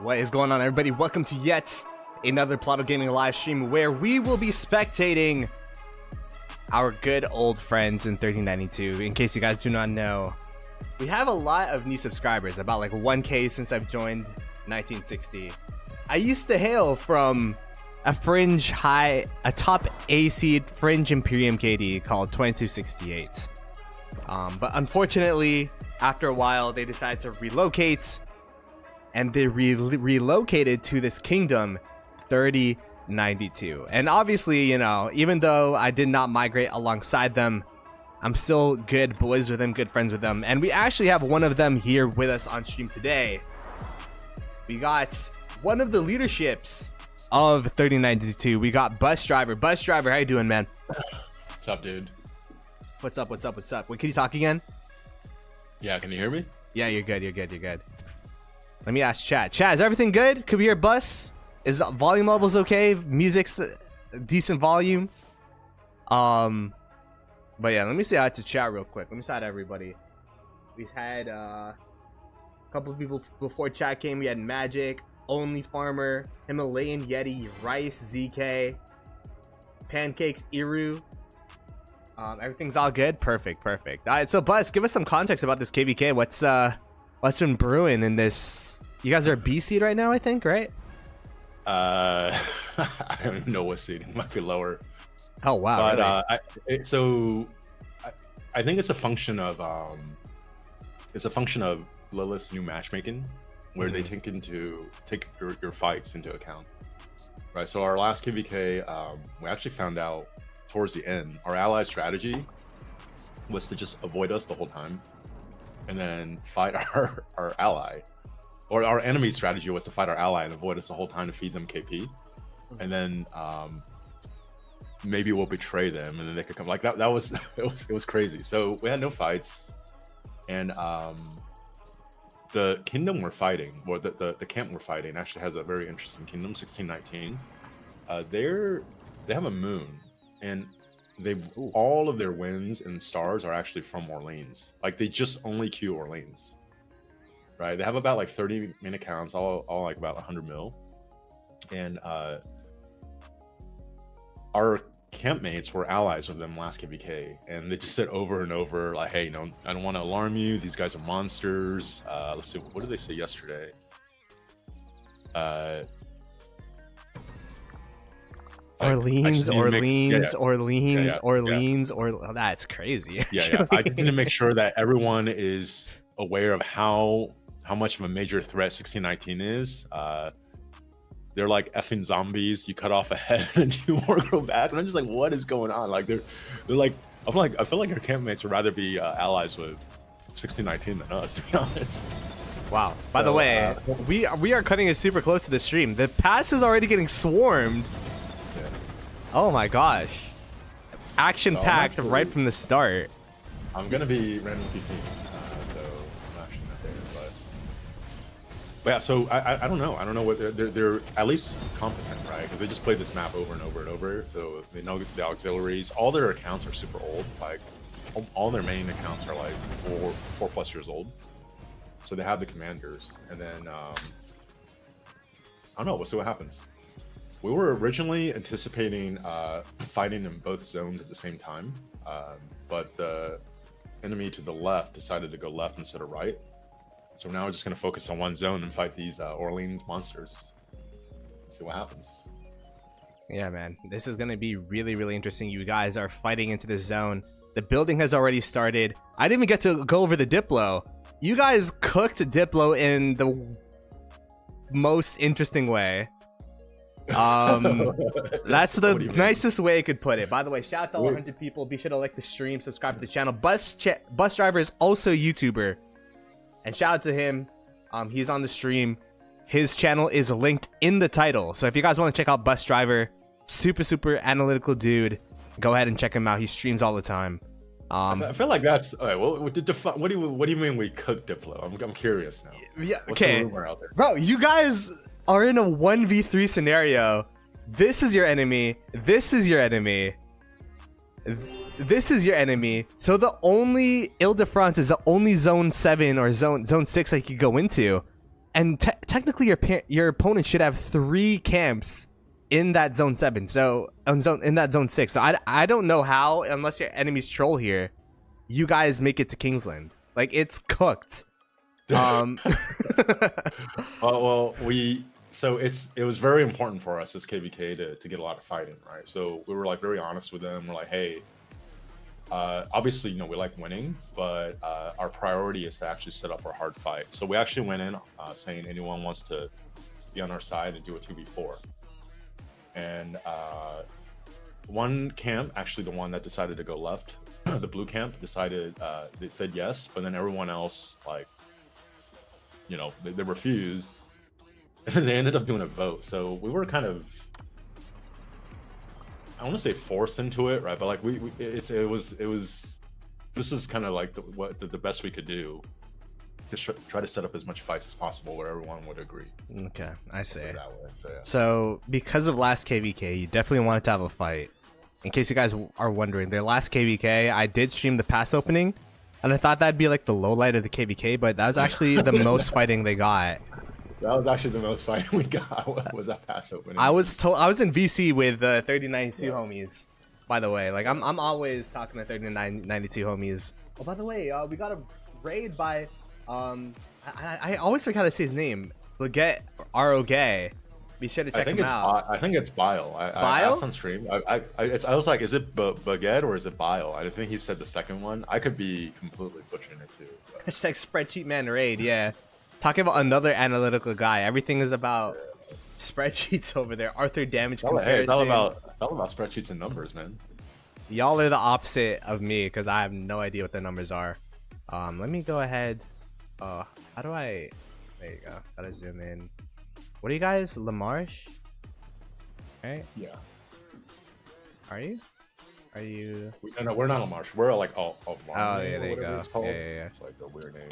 What is going on, everybody? Welcome to yet another Ploto Gaming live stream where we will be spectating our good old friends in 1392. In case you guys do not know, we have a lot of new subscribers, about like 1K since I've joined 1960. I used to hail from a top A seed fringe Imperium KD called 2268's. But unfortunately, after a while, they decided to relocate, and they relocated to this kingdom 3092. And obviously, you know, even though I did not migrate alongside them, I'm still good boys with them, good friends with them. And we actually have one of them here with us on stream today. We got one of the leaderships of 3092. We got Bus Driver. Bus Driver, how you doing, man? What's up, dude? What's up? What's up? What's up? Wait, can you talk again? Yeah, can you hear me? Yeah, you're good. You're good. You're good. Let me ask chat. Chat, is everything good? Could we hear Bus? Is volume levels okay? Music's decent volume? But yeah, let me say hi to chat real quick. Let me say hi to everybody. We've had a couple of people before chat came. We had Magic, Only Farmer, Himalayan Yeti, Rice, ZK, Pancakes, Iru. Everything's all good. Perfect. All right, so Buzz, give us some context about this KVK. What's been brewing in this? You guys are B seed right now, I think, right? I don't even know what seed. It might be lower. Oh wow! But really? I think it's a function of Lilith's new matchmaking, where they take your fights into account, right? So our last KVK, we actually found out towards the end, our ally strategy was to just avoid us the whole time and then fight our ally, or our enemy strategy was to fight our ally and avoid us the whole time to feed them KP, and then maybe we'll betray them and then they could come. Like that was it was crazy. So we had no fights, and the kingdom we're fighting, or the camp we're fighting, actually has a very interesting kingdom, 1619. They have a moon, and all of their wins and stars are actually from Orleans. Like they just only queue Orleans, right? They have about like 30 main accounts, all like about 100 mil, and our campmates were allies with them last KVK, and they just said over and over like, hey, no, I don't want to alarm you, these guys are monsters. Let's see, what did they say yesterday? Orleans. That's crazy. Yeah. I just need to make sure that everyone is aware of how much of a major threat 1619 is. They're like effing zombies. You cut off a head and 2 more grow back. And I'm just like, what is going on? Like they're like, I feel like our campmates would rather be allies with 1619 than us, to be honest. Wow. By the way, we are cutting it super close to the stream. The pass is already getting swarmed. Yeah. Oh my gosh. Action packed right from the start. I'm gonna be random PP, so I'm actually not there. But yeah, so I don't know. I don't know what they're at least competent, right? Because they just played this map over and over and over, so they know the auxiliaries. All their accounts are super old. Like all their main accounts are like 4+ years old. So they have the commanders, and then I don't know. We'll see what happens. We were originally anticipating fighting in both zones at the same time, but the enemy to the left decided to go left instead of right. So now we're just going to focus on one zone and fight these Orleans monsters. See what happens. Yeah, man. This is going to be really interesting. You guys are fighting into this zone. The building has already started. I didn't even get to go over the Diplo. You guys cooked Diplo in the most interesting way. That's the nicest way I could put it. By the way, shout out to all 100 people. Be sure to like the stream, subscribe to the channel. Bus Driver is also a YouTuber, and shout out to him. He's on the stream. His channel is linked in the title, so if you guys want to check out Bus Driver, super analytical dude, go ahead and check him out. He streams all the time. I feel like that's all right. Well, what do you mean we cooked Diplo? I'm curious now. Yeah, what's the okay, rumor out there? Bro, you guys are in a 1v3 scenario. This is your enemy. This is your enemy. This is your enemy. So the only Ile-de-France is the only zone 7 or zone 6 that you could go into. and technically your opponent should have 3 camps in that zone 7. So in that zone 6. So I don't know how, unless your enemies troll here, you guys make it to Kingsland. Like, it's cooked. well, so it was very important for us as KVK to get a lot of fighting, right? So we were like very honest with them. We're like, hey, obviously, we like winning, but our priority is to actually set up for a hard fight. So we actually went in saying anyone wants to be on our side and do a 2v4. And one camp, actually the one that decided to go left, the blue camp decided, they said yes, but then everyone else, like, they refused, and they ended up doing a vote. So we were kind of, I want to say forced into it, right? But like this is kind of like the best we could do. Just try to set up as much fights as possible where everyone would agree. Okay, I see. That way, so, yeah. So because of last KVK, you definitely wanted to have a fight. In case you guys are wondering, their last KVK, I did stream the pass opening, and I thought that'd be like the low light of the KVK, but that was actually the most fighting they got. That was actually the most fighting we got. Was that pass opening? I was in VC with 3092 homies. By the way, like I'm always talking to 3092 homies. Oh, by the way, we got a raid by I always forget how to say his name. Baguette Arogay. Be sure to check him out. I think it's Bile. I asked on stream. I was like, is it Baguette or is it Bile? I think he said the second one. I could be completely butchering it too. But. Hashtag spreadsheet man raid. Yeah, talking about another analytical guy. Everything is about spreadsheets over there. Arthur damage comparison. Hey, it's all about spreadsheets and numbers, man. Y'all are the opposite of me because I have no idea what the numbers are. Let me go ahead. How do I? There you go. Gotta zoom in. What are you guys? Lamarche? Right? Yeah. Are you? Are you? No, we're not Lamarche. We're like Oh yeah, there you go. Yeah. It's like a weird name.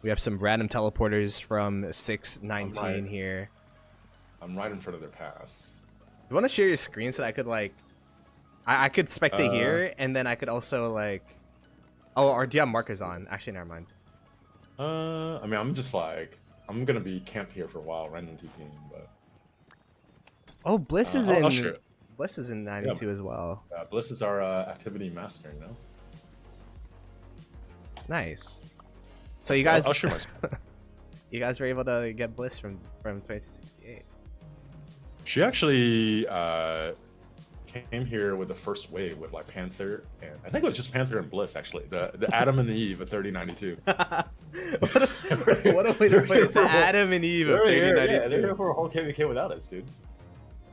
We have some random teleporters from 619 here. I'm right in front of their pass. You want to share your screen so that I could like, I could spectate here, and then I could also like, oh, or do you have markers on? Actually, never mind. I mean, I'm just like, I'm gonna be camped here for a while, random TPing, but. Oh, Bliss is in. I'll share it. Bliss is in 92 as well. Bliss is our activity master, you know. Nice. So you guys, I'll share my screen. You guys were able to get Bliss from 2268. She actually came here with the first wave with like Panther, and I think it was just Panther and Bliss actually. The Adam and the Eve of 3092. What a way to put it! Adam and Eve of 3092. Yeah, they're here for a whole KVK without us, dude.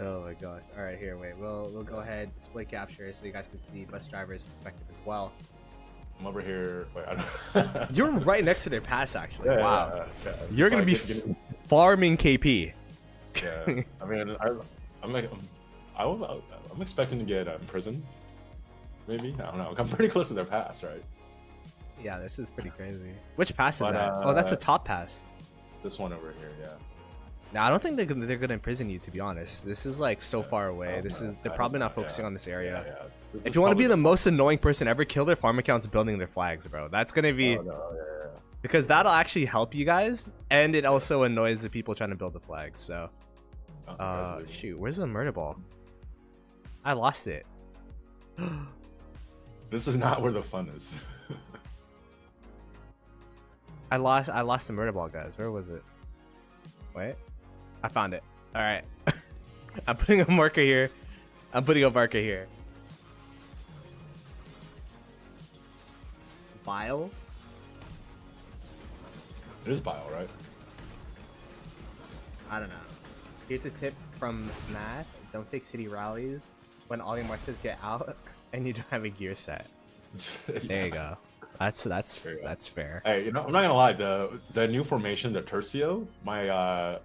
Oh my gosh! All right, here, wait. We'll go ahead display capture so you guys can see bus driver's perspective as well. I'm over here. Wait, You're right next to their pass, actually. Yeah, wow. Yeah. You're gonna be farming KP. Yeah. I mean, I'm expecting to get imprisoned. Maybe, I don't know. I'm pretty close to their pass, right? Yeah, this is pretty crazy. Which pass is that? Oh, that's the top pass. This one over here, yeah. Now, I don't think they're gonna imprison you. To be honest, this is like so far away. They're probably not focusing on this area. Yeah. If you want to be the most annoying person ever, kill their farm accounts building their flags, bro. That's gonna be because that'll actually help you guys, and it also annoys the people trying to build the flag. So, shoot, where's the murder ball? I lost it. This is not where the fun is. I lost the murder ball, guys. Where was it? Wait, I found it. All right, I'm putting a marker here. I'm putting a marker here. Bile. It is Bile, right? I don't know. Here's a tip from Matt: don't take city rallies when all your markers get out and you don't have a gear set. There you go. That's fair. Hey, I'm not gonna lie. The new formation, the Tercio, my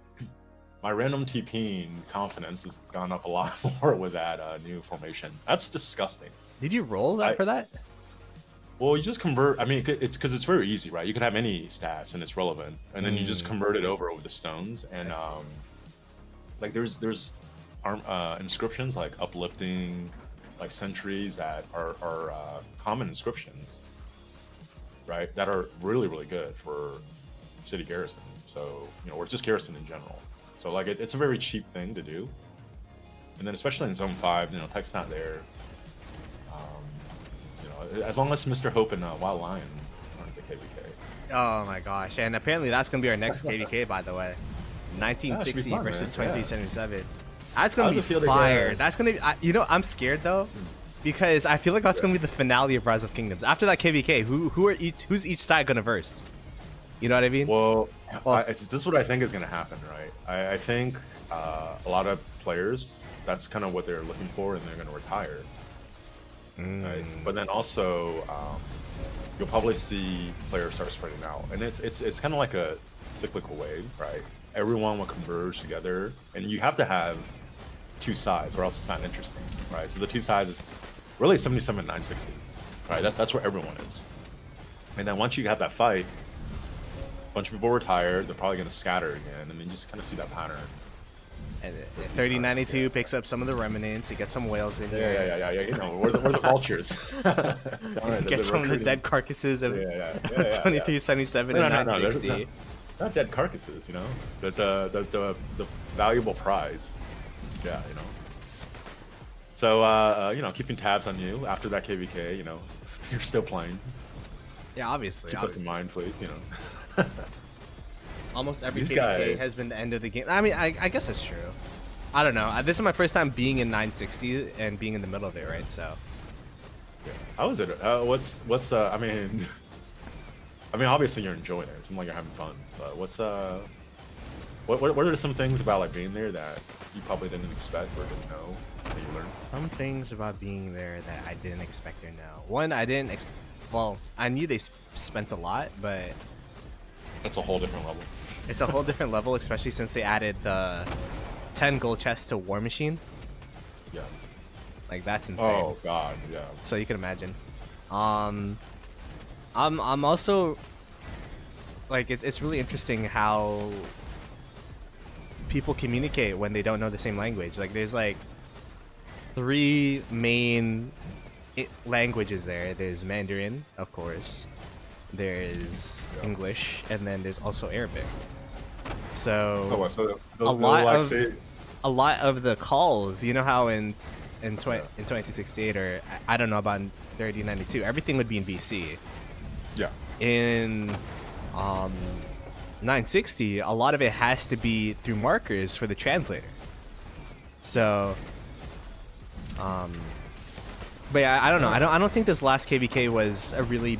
random TPing confidence has gone up a lot more with that new formation. That's disgusting. Did you roll that for that? Well, you just convert. I mean, it's because it's very easy, right? You could have any stats and it's relevant, and then you just convert it over with the stones. And like there's inscriptions like uplifting, like sentries that are common inscriptions. right? That are really, really good for city garrison. So, you know, or just garrison in general. So like it's a very cheap thing to do. And then especially in Zone 5, you know, tech's not there. You know, as long as Mr. Hope and Wild Lion aren't the KVK. Oh my gosh! And apparently that's gonna be our next KVK, by the way. 1960 fun, versus man. 2377. That's gonna be does it feel to fire. get- That's gonna be, you know, I'm scared though, because I feel like that's gonna be the finale of Rise of Kingdoms. After that KVK, who's each side gonna verse? You know what I mean? Well, this is what I think is going to happen, right? I think a lot of players, that's kind of what they're looking for, and they're going to retire. Right? But then also, you'll probably see players start spreading out, and it's kind of like a cyclical wave, right? Everyone will converge together, and you have to have two sides, or else it's not interesting, right? So the two sides is really 77 and 960, right? That's where everyone is, and then once you have that fight, a bunch of people retire, they're probably going to scatter again, and then you just kind of see that pattern. And 3092 picks up some of the remnants. You get some whales in here. Yeah. You know, we're the vultures. Get some of the dead carcasses of 2377 and 960. Not dead carcasses, you know, the valuable prize. Yeah, you know. So you know, keeping tabs on you after that KVK. You know, you're still playing. Yeah, obviously. Keep us in mind, please. You know. Almost every These KVK guys- has been the end of the game. I mean, I guess it's true. I don't know. This is my first time being in 960 and being in the middle of it, right? So. Yeah. How is it? What's I mean, obviously you're enjoying it. It seems like you're having fun. But what are some things about like being there that you probably didn't expect or didn't know that you learned? Some things about being there that I didn't expect or know. One, well, I knew they spent a lot, but That's a whole different level. it's a whole different level, especially since they added the 10 gold chests to War Machine. Yeah. Like, that's insane. Oh god, yeah. So you can imagine. I'm also like it's really interesting how people communicate when they don't know the same language. Like there's like 3 main languages there. There's Mandarin, of course. There's English, and then there's also Arabic. So a lot of the calls, you know how in 2268 or I don't know about 3092, everything would be in BC. Yeah. In 960, a lot of it has to be through markers for the translator. So, but yeah, I don't know. I don't think this last KVK was a really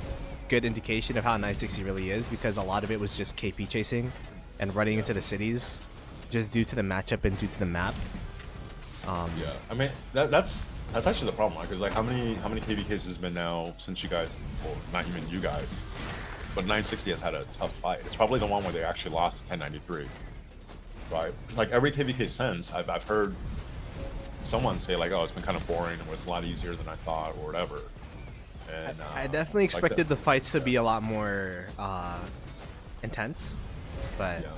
good indication of how 960 really is, because a lot of it was just KP chasing and running into the cities, just due to the matchup and due to the map. Yeah, I mean that's actually the problem, because like how many KVKs has been now since you guys, well, not even you guys, but 960 has had a tough fight. It's probably the one where they actually lost to 1093, right? Like every KVK since, I've heard someone say like, oh, it's been kind of boring, and it was a lot easier than I thought, or whatever. And I definitely expected the fights to be a lot more intense, but yeah.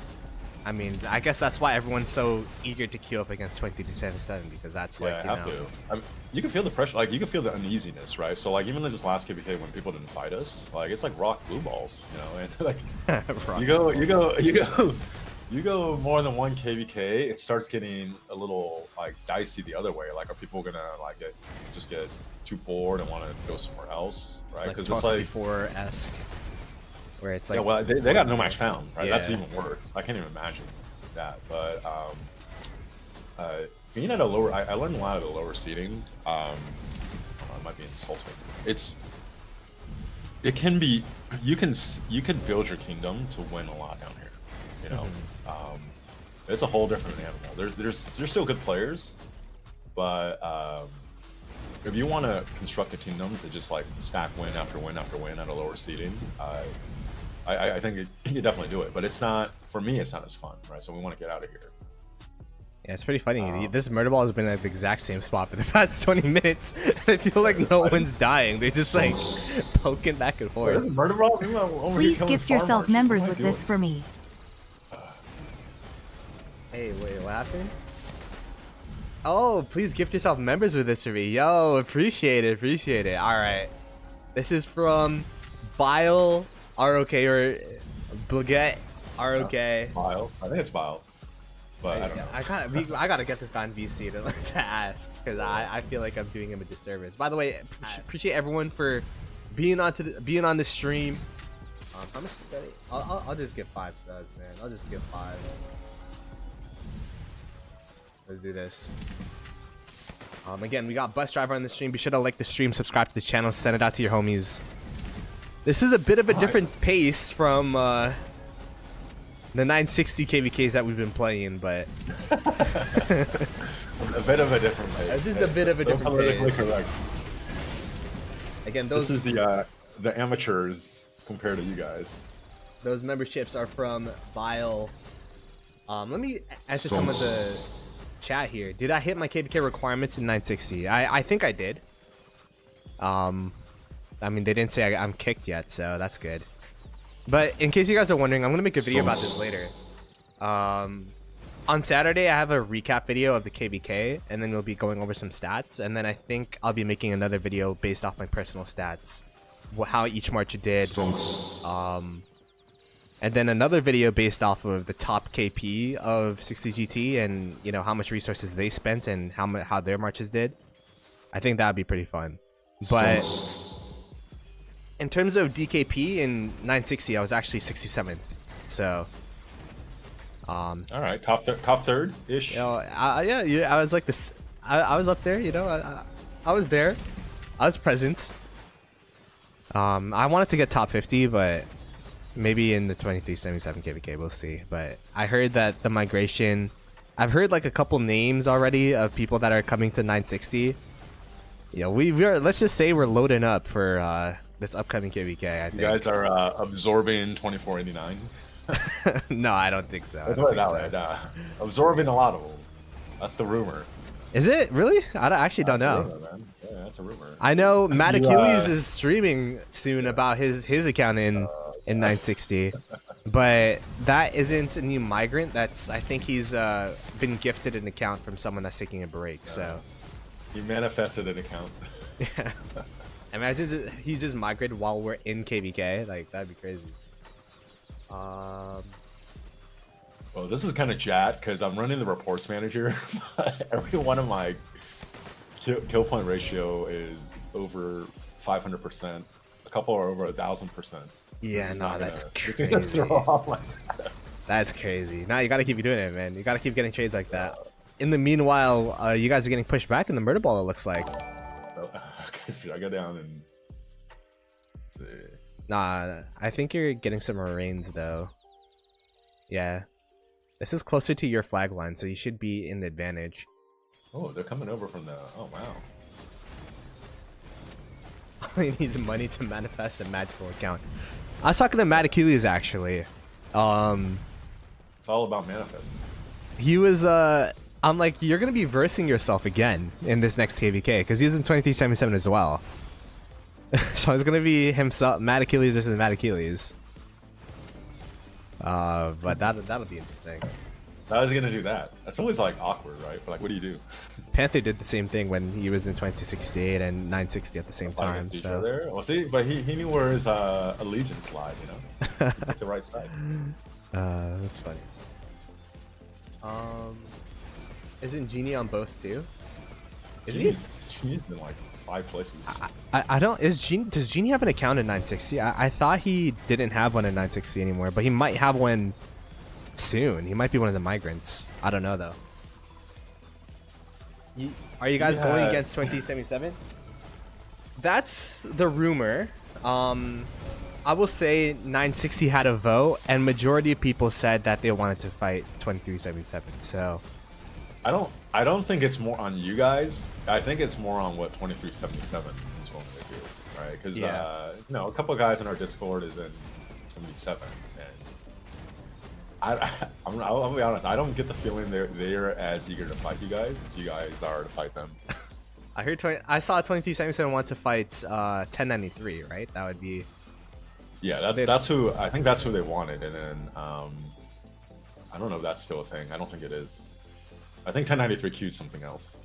I mean, I guess that's why everyone's so eager to queue up against 2277, because that's like, Yeah, I mean, you can feel the pressure, like you can feel the uneasiness, right? So like even in this last KVK when people didn't fight us, like it's like rock blue balls, you know, and like you go more than one KVK, it starts getting a little like dicey the other way. Like, are people gonna like just get too bored and want to go somewhere else, right? Because it's like 54-esque, where it's like, yeah, well, they got no match found, right? Yeah. That's even worse. I can't even imagine that. But being at a lower, I learned a lot of the lower seating. It might be insulting. It can be. You can build your kingdom to win a lot down here. You know, it's a whole different animal. There's still good players, but if you want to construct a kingdom to just like stack win after win after win at a lower seating, I think you can definitely do it. But it's not, for me, it's not as fun, right? So we want to get out of here. yeah, it's pretty funny. This murder ball has been at the exact same spot for the past 20 minutes. I feel like no one's dying. They're just like poking back and forth. Wait, murder ball? Please gift yourself members with this for me. Hey, wait, what happened? Oh, please gift yourself members with this for me. Yo, appreciate it. All right. This is from Bile, ROK, or Baguette, ROK. Vile. I think it's Vile. But I don't know. I gotta get this guy on VC to ask, because I feel like I'm doing him a disservice. By the way, appreciate everyone for being on the stream. How much did I'll just give 5 subs, man. I'll just give 5. Let's do this. Again, we got Bus Driver on the stream. Be sure to like the stream, subscribe to the channel, send it out to your homies. This is a bit of a different pace from the 960 KVKs that we've been playing, but a bit of a different pace. This is a bit of a different pace. Correct. Again, this is the amateurs compared to you guys. Those memberships are from Vile. Let me answer some of the chat here. Did I hit my KVK requirements in 960? I think I did. I mean, they didn't say I'm kicked yet, so that's good. But in case you guys are wondering, I'm gonna make a video about this later. On Saturday, I have a recap video of the KVK, and then we'll be going over some stats, and then I think I'll be making another video based off my personal stats, how each march did. And then another video based off of the top KP of 60 GT, and you know how much resources they spent and how their marches did. I think that'd be pretty fun. But in terms of DKP in 960, I was actually 67th. So all right, top third ish. You know, yeah, I was like this. I was up there. You know, I was there. I was present. I wanted to get top 50, but maybe in the 2377 KVK, we'll see. But I heard that the migration, I've heard like a couple names already of people that are coming to 960. You know, we're let's just say we're loading up for this upcoming KVK. I think. You guys are absorbing 2489. No, I don't think so. Let's put it that way. Nah. Absorbing a lot of them. That's the rumor. Is it really? I actually don't know. Rumor, man. Yeah, that's a rumor. I know Matt Achilles is streaming soon about his account in 960, but that isn't a new migrant. That's I think he's been gifted an account from someone that's taking a break. So he manifested an account. Yeah. Imagine he just migrated while we're in KVK. Like that'd be crazy. Well, this is kind of chat because I'm running the reports manager. Every one of my kill point ratio is over 500%. A couple are over 1,000%. Yeah, no, that's crazy. That's crazy. Now you gotta keep doing it, man. You gotta keep getting trades like that. In the meanwhile, you guys are getting pushed back in the murder ball. It looks like. Okay, I go down and. See. Nah, I think you're getting some Marines though. Yeah, this is closer to your flag line, so you should be in the advantage. Oh, they're coming over from the. Oh wow. He needs money to manifest a magical account. I was talking to Matt Achilles actually. It's all about manifesting. He was I'm like, you're gonna be versing yourself again in this next KVK because he's in 2377 as well. So it's gonna be himself, Matt Achilles versus Matt Achilles. But that'll be interesting. I was gonna do that. That's always like awkward, right? But like, what do you do? Panther did the same thing when he was in 2268 and 960 at the same time. So there. Well, see, but he knew where his allegiance lied, you know. He picked the right side. That's funny. Isn't Genie on both too? Is Genie's in like 5 places. I don't. Does Genie have an account in 960? I thought he didn't have one in 960 anymore, but he might have one soon. He might be one of the migrants. I don't know though. Are you guys going against 2077? That's the rumor. I will say 960 had a vote, and majority of people said that they wanted to fight 2377. So I don't think it's more on you guys. I think it's more on what 2377 is willing to do, right? Because you know, a couple of guys in our Discord is in 77, and I'll be honest. I don't get the feeling they're as eager to fight you guys as you guys are to fight them. I saw 2377 want to fight 1093, right? That would be. Yeah, that's who I think that's who they wanted, and then I don't know if that's still a thing. I don't think it is. I think 1093 queued something else.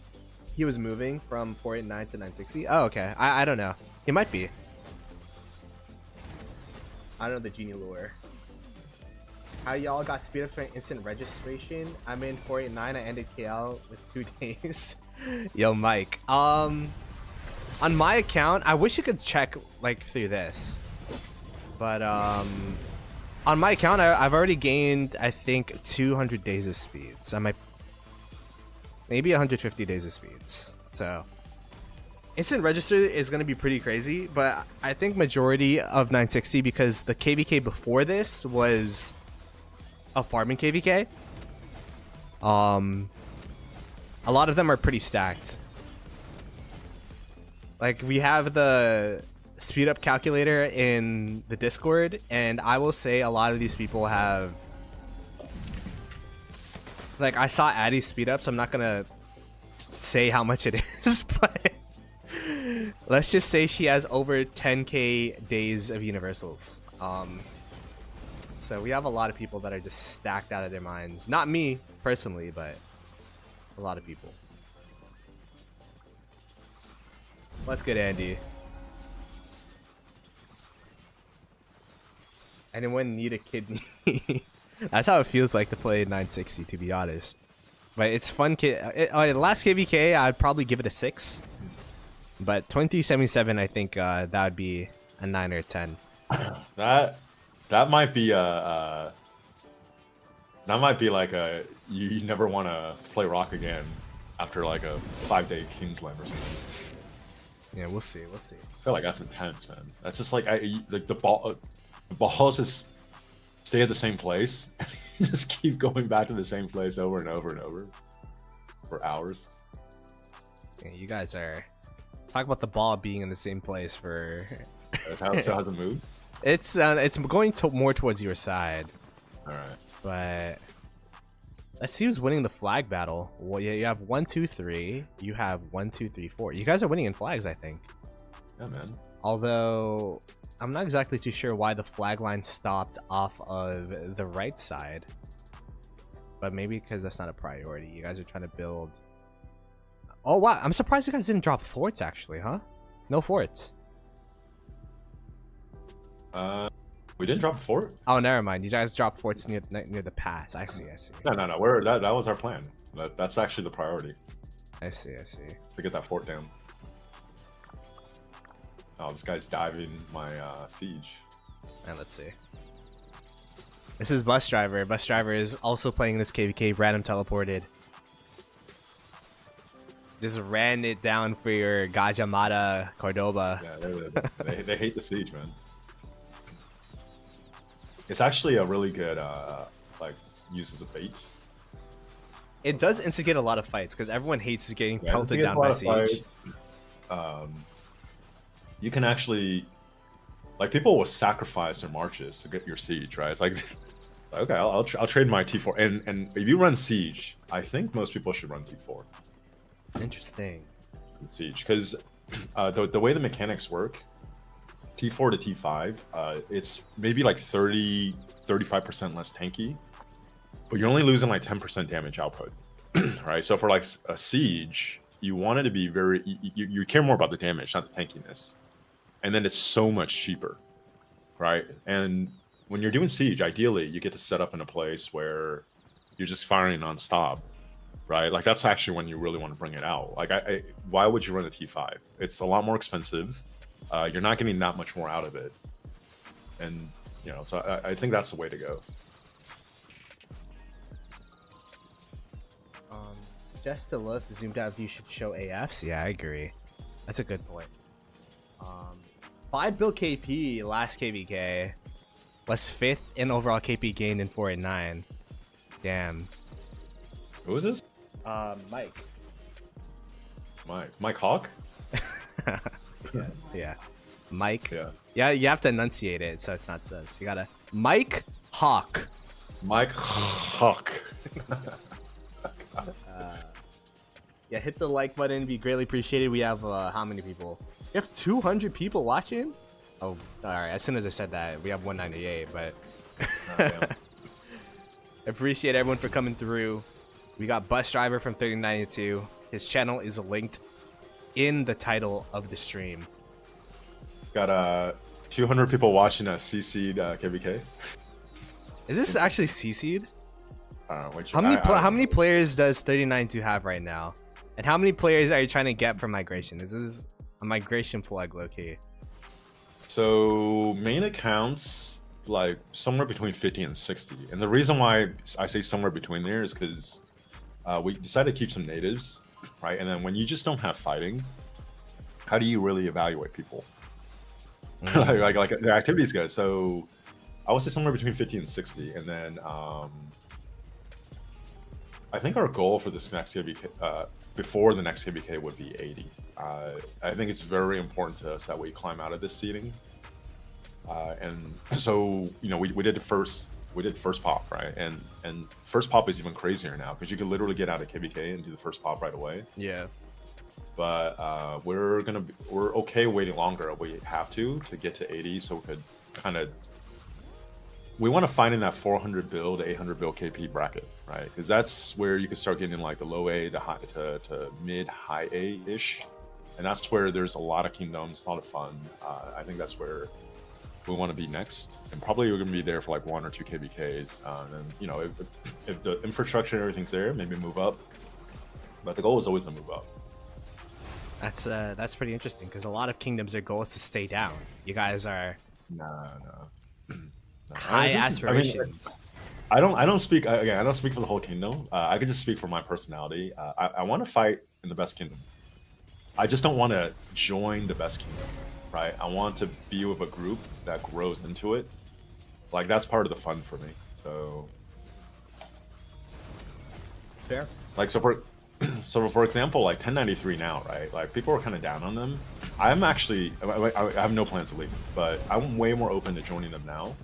He was moving from 489 to 960. Oh, okay. I don't know. He might be. I don't know the genie lure. How y'all got speed up for instant registration? I'm in 489. I ended KL with 2 days. Yo, Mike. On my account, I wish you could check like through this, but on my account, I've already gained I think 200 days of speeds. I might maybe 150 days of speeds. So instant register is gonna be pretty crazy, but I think majority of 960 because the KVK before this was a farming KVK. A lot of them are pretty stacked. Like we have the speed up calculator in the Discord, and I will say a lot of these people have. Like I saw Addie's speed ups. I'm not gonna say how much it is, but let's just say she has over 10k days of universals. So we have a lot of people that are just stacked out of their minds. Not me personally, but a lot of people. What's good, Andy? Anyone need a kidney? That's how it feels like to play 960, to be honest. But it's fun. Last KVK, I'd probably give it a 6. But 2267, I think that would be a 9 or a 10. That might be like a you never want to play Rock again after like a 5-day Kingsland or something. Yeah, we'll see. We'll see. I feel like that's intense, man. That's just like like the balls just stay at the same place and you just keep going back to the same place over and over and over for hours. Yeah, you guys are talk about the ball being in the same place for. That's how it moved. It's going more towards your side. All right. But let's see who's winning the flag battle. Well, yeah, you have 1, 2, 3. You have 1, 2, 3, 4. You guys are winning in flags, I think. Yeah, man. Although I'm not exactly too sure why the flag line stopped off of the right side. But maybe because that's not a priority. You guys are trying to build. Oh wow! I'm surprised you guys didn't drop forts actually, huh? No forts. We didn't drop a fort. Oh, never mind. You guys dropped forts near the pass. I see. No. That was our plan. That's actually the priority. I see. To get that fort down. Oh, this guy's diving my siege. And let's see. This is Bus Driver. Bus Driver is also playing this KVK. Random teleported. Just ran it down for your Gajamada Cordoba. Yeah, they hate the siege, man. It's actually a really good like use as a bait. It does instigate a lot of fights because everyone hates getting pelted down by siege. You can actually, like, people will sacrifice their marches to get your siege, right? It's like, okay, I'll trade my T4, and if you run siege, I think most people should run T4. Interesting. Siege, because the way the mechanics work. T4 to T5, it's maybe like 35% less tanky, but you're only losing like 10% damage output, right? So for like a siege, you want it to be you care more about the damage, not the tankiness. And then it's so much cheaper, right? And when you're doing siege, ideally, you get to set up in a place where you're just firing nonstop, right? Like that's actually when you really want to bring it out. Like why would you run a T5? It's a lot more expensive. You're not getting that much more out of it, and so I think that's the way to go. Suggest to look zoomed out view should show AFs. Yeah, I agree. That's a good point. 5 build KP last KVK was 5th in overall KP gained in 489. Damn. Who is this? Mike. Mike Hawk. Yeah. Mike. Yeah, you have to enunciate it so it's not sus. You gotta Mike Hawk. Mike Hawk. Yeah, hit the like button, be greatly appreciated. We have how many people? We have 200 people watching. Oh, alright, as soon as I said that, we have 198, but appreciate everyone for coming through. We got Bus Driver from 3092. His channel is linked in the title of the stream. Got 200 people watching us CC'd KVK. Is this actually CC'd? Which How many players does 392 have right now? And how many players are you trying to get for migration? Is this a migration plug, low-key? So main accounts, like somewhere between 50 and 60. And the reason why I say somewhere between there is because we decided to keep some natives, right? And then when you just don't have fighting, how do you really evaluate people? like their activity is good. So I would say somewhere between 50 and 60. And then I think our goal for this next KVK, before the next KVK, would be 80. I think it's very important to us that we climb out of this seeding. And so, you know, we did first pop, right? And first pop is even crazier now because you can literally get out of KVK and do the first pop right away. Yeah. But we're okay waiting longer if we have to get to 80, so we could kind of, we want to find in that 400 bill to 800 bill KP bracket, right? Because that's where you can start getting in like the low A to mid high A ish, and that's where there's a lot of kingdoms, a lot of fun. I think that's where we want to be next, and probably we're going to be there for like 1 or 2 KVKs. And then, you know, if the infrastructure and everything's there, maybe move up. But the goal is always to move up. That's pretty interesting because a lot of kingdoms, their goal is to stay down. You guys are no. high aspirations. I don't speak again. I don't speak for the whole kingdom. I could just speak for my personality. I want to fight in the best kingdom. I just don't want to join the best kingdom, right? I want to be with a group that grows into it. Like that's part of the fun for me. So fair. Like so for example, like 1093 now, right? Like people are kind of down on them. I'm actually I have no plans to leave, but I'm way more open to joining them now.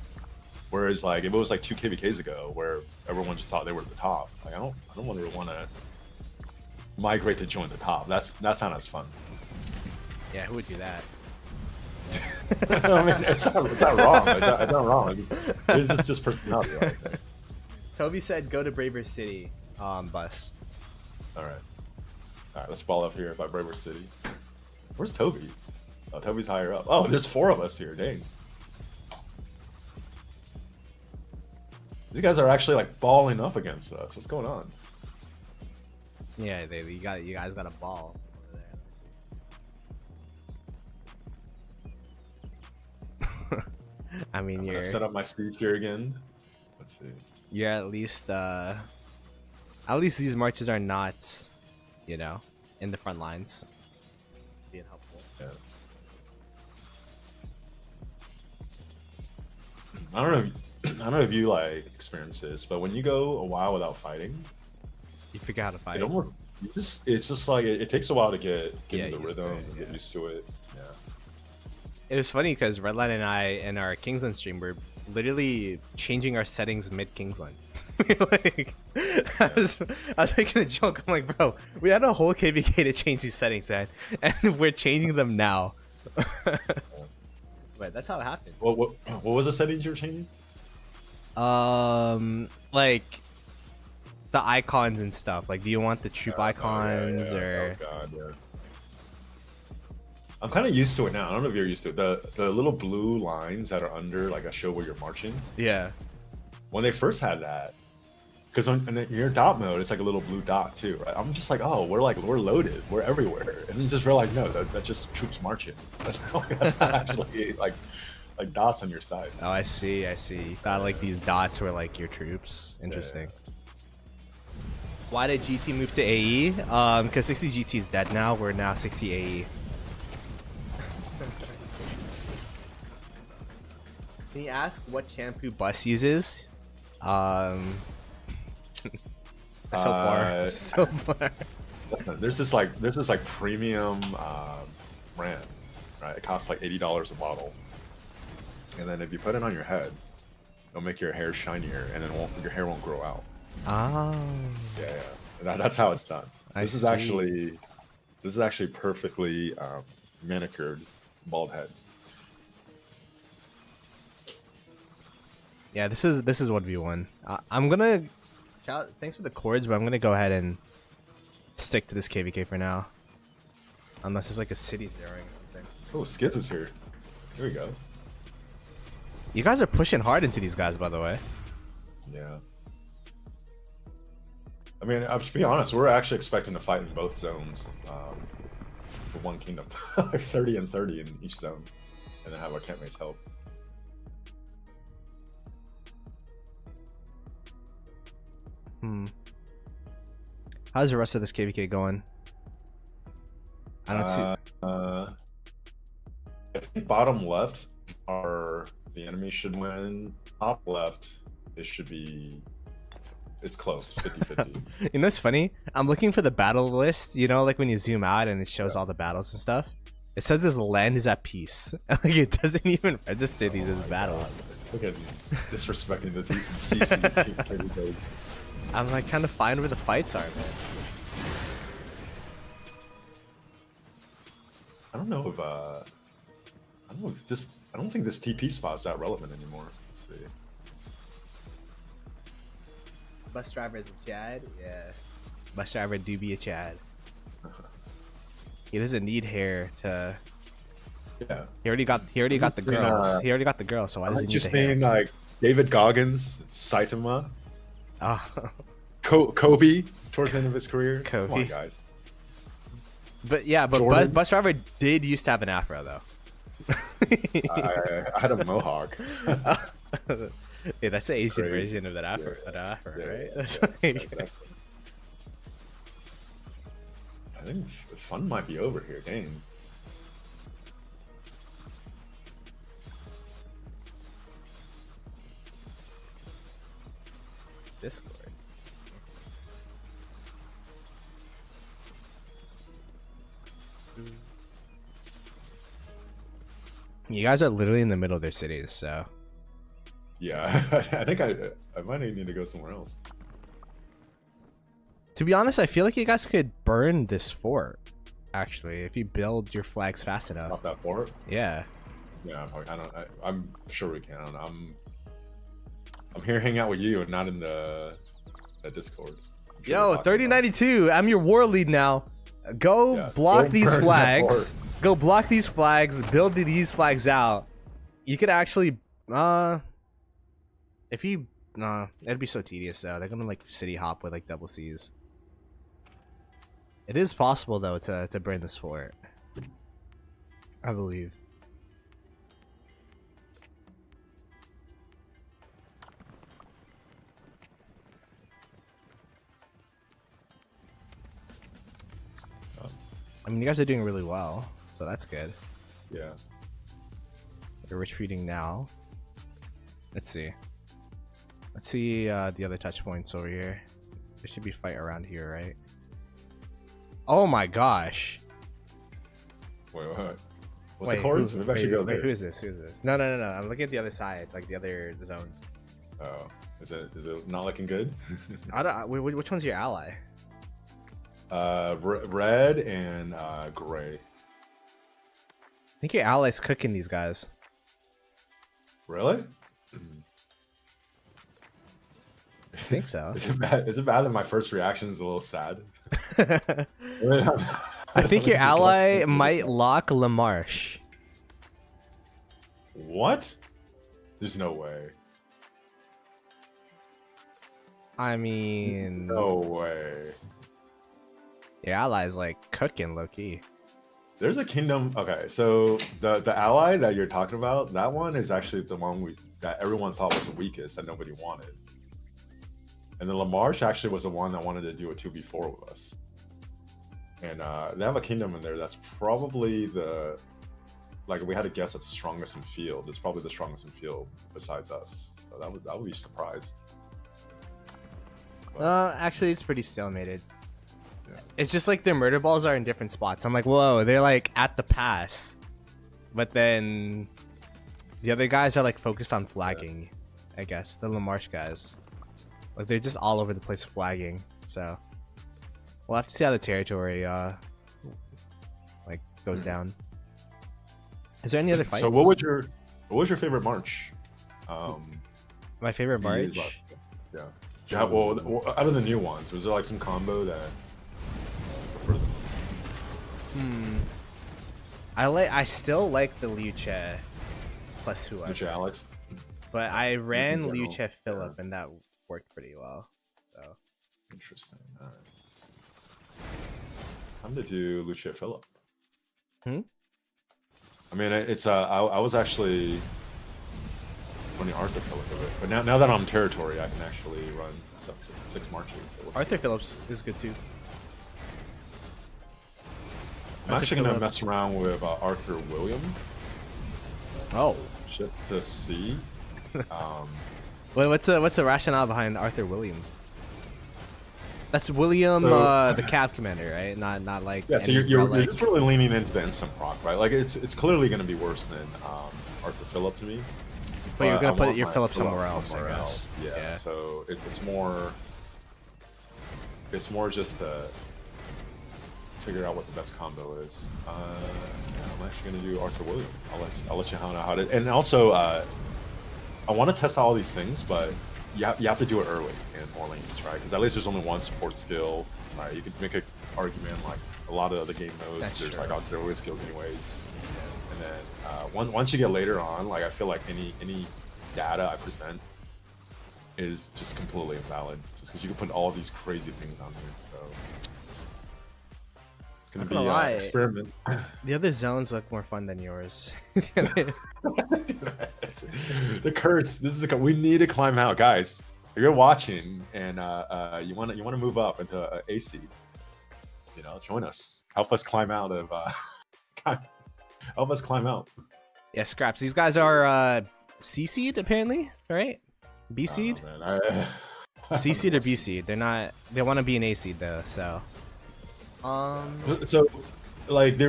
Whereas like if it was like 2 KVKs ago where everyone just thought they were at the top, like I don't really want to migrate to join the top. That's not as fun. Yeah, who would do that? I mean, it's not wrong. It's not wrong. It's just personality. I would say. Toby said, "Go to Braver City, bus." All right, let's ball up here by Braver City. Where's Toby? Oh, Toby's higher up. Oh, there's 4 of us here. Dang. These guys are actually like balling up against us. What's going on? Yeah, you guys got a ball over there. I mean, you're set up my siege here again. Let's see. You're at least these marches are not, you know, in the front lines. Being helpful. Yeah. I don't know if you like experience this, but when you go a while without fighting, you figure out how to fight. It's just like it takes a while to get into the rhythm, get used to it. Yeah. It was funny because Redline and I in our Kingsland stream were literally changing our settings mid Kingsland. Like, I was making a joke. I'm like, bro, we had a whole KVK to change these settings, man, and we're changing them now. But that's how it happened. What was the settings you were changing? Like the icons and stuff. Like, do you want the troop icons or? Oh god, yeah. I'm kind of used to it now. I don't know if you're used to it. The little blue lines that are under like a show where you're marching. Yeah. When they first had that, because in your dot mode, it's like a little blue dot too, right? I'm just like, oh, we're loaded, we're everywhere, and then just realized no, that's just troops marching. That's not actually like dots on your side. Oh, I see. You thought like these dots were like your troops. Interesting. Yeah. Why did GT move to AE? Because 60 GT is dead now. We're now 60 AE. Can you ask what shampoo bus uses? So far. There's this like premium brand, right? It costs like $80 a bottle, and then if you put it on your head, it'll make your hair shinier, and then your hair won't grow out. Oh. Yeah. That's how it's done. This is actually perfectly manicured bald head. Yeah, this is 1v1. I'm gonna thanks for the chords, but I'm gonna go ahead and stick to this KVK for now. Unless it's like a city zeroing or something. Oh, Skids is here. Here we go. You guys are pushing hard into these guys, by the way. Yeah. I mean, to be honest, we're actually expecting to fight in both zones for one kingdom. Like 30 and 30 in each zone. And then have our campmates help. How's the rest of this KVK going? I don't see. I think bottom left are the enemy should win. Top left, it should be. It's close, 50-50. You know what's funny? I'm looking for the battle list. You know, like when you zoom out and it shows all the battles and stuff. It says this land is at peace. Like it doesn't even register these as battles. God. Look at disrespecting the CC. I'm like kind of find where the fights are, man. I don't know if I don't think this TP spot's that relevant anymore. Let's see. Bus driver is a Chad? Yeah. Bus driver do be a Chad. He doesn't need hair to. Yeah. He already got the girls. He already got the girls, so why does he need just the hair? saying like David Goggins, Saitama, Oh. Kobe towards the end of his career. Kobe. Come on, guys. But yeah, but bus driver did used to have an afro though. I had a mohawk. Yeah, that's the Asian Crazy. version of that afro, right? Yeah, That's yeah, like... exactly. I think the fun might be over here. Dang. Discord. You guys are literally in the middle of their cities, so Yeah, I think I might need to go somewhere else. to be honest, I feel like you guys could burn this fort. Actually, if you build your flags fast enough. Off that fort. Yeah. Yeah, I'm sure we can. I'm here hanging out with you and not in the Discord. I'm sure Yo, we're talking 3092, I'm your war lead now. Go Yeah, block go these burn that flags. fort. Go block these flags. Build these flags out. You could actually, if you, it'd be so tedious though. They're gonna like city hop with like double C's. It is possible though to burn this fort. I believe. I mean, you guys are doing really well, so that's good. Yeah. They're retreating now. Let's see. Let's see the other touch points over here. There should be fight around here, right? Oh my gosh! Wait. What's the chords? Maybe I should go there. Who is this? Who is this? No. I'm looking at the other side, like the other zones. Oh, is it not looking good? I don't. Which one's your ally? Red and gray. I think your ally's cooking these guys. Really? I think so. Is it bad? Is it bad that my first reaction is a little sad? I think your ally might lock LaMarche. What? There's no way. I mean, No way. your ally's like cooking low key. There's a kingdom. Okay, so the ally that you're talking about, that one is actually the one that everyone thought was the weakest that nobody wanted. And the LaMarche actually was the one that wanted to do a 2v4 with us. And they have a kingdom in there that's probably like we had to guess, it's the strongest in field. It's probably the strongest in field besides us. So that would be surprised. Actually, it's pretty stalemated. Yeah. It's just like their murder balls are in different spots. I'm like, whoa, they're like at the pass, but then the other guys are like focused on flagging. I guess the LaMarche guys, like they're just all over the place flagging. So we'll have to see how the territory like goes down. Is there any other fights? So what was your favorite march? My favorite march? Yeah. Yeah, well, out of the new ones, was there like some combo that you prefer the most? I still like the Liu Che plus whoever. Which Alex? But I ran general, Liu Che Phillip yeah. and that worked pretty well. So Interesting. All right. Time to do Lucia Phillip. Hmm? I mean, it's I was actually running Arthur Phillip a bit, but now that I'm territory, I can actually run six marches. So Arthur Phillips is good too. I'm actually gonna mess around with Arthur William Oh. just to see. Wait, what's the rationale behind Arthur William? That's William, So- the Cav commander, right? Not like. Yeah, so any you're relic. just really leaning into the instant proc, right? Like it's clearly gonna be worse than Arthur Phillip to me. But you're gonna I put want your my Phillip somewhere else, I guess. Yeah. So it's more just to figure out what the best combo is. Yeah, I'm actually gonna do Arthur William. I'll let you know how to. And also, I want to test out all these things, but you have to do it early in Orleans, right? Because at least there's only one support skill, right? You could make an argument like a lot of other game modes. That's there's true. like auxiliary skills anyways. And then once you get later on, like I feel like any data I present is just completely invalid, just because you can put all these crazy things on there. So it's gonna Not be gonna an lie. experiment. The other zones look more fun than yours. The curse. This is we need to climb out, guys. If you're watching and you want to move up into A seed, join us. Help us climb out of. Help us climb out. Yeah, scraps. These guys are C seed apparently, right? B Oh, seed. man, C seed or B seed? They're not. They want to be an A seed though. So. So, like,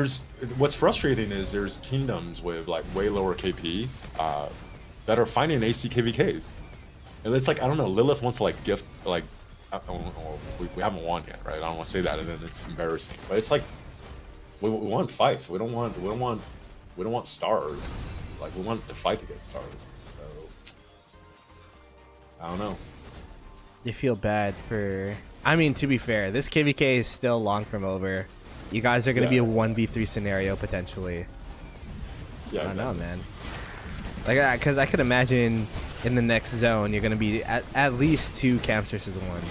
what's frustrating is there's kingdoms with like way lower KP that are finding AC KVKs, and it's like I don't know. Lilith wants to like gift like we haven't won yet, right? I don't want to say that, and then it's embarrassing. But it's like we want fights. We don't want stars. Like we want the fight to get stars. So I don't know. You feel bad for. I mean, to be fair, this KVK is still long from over. You guys are going to be a 1v3 scenario potentially. Yeah, I don't know, man. Like, because I could imagine in the next zone you're going to be at least 2 camps versus 1.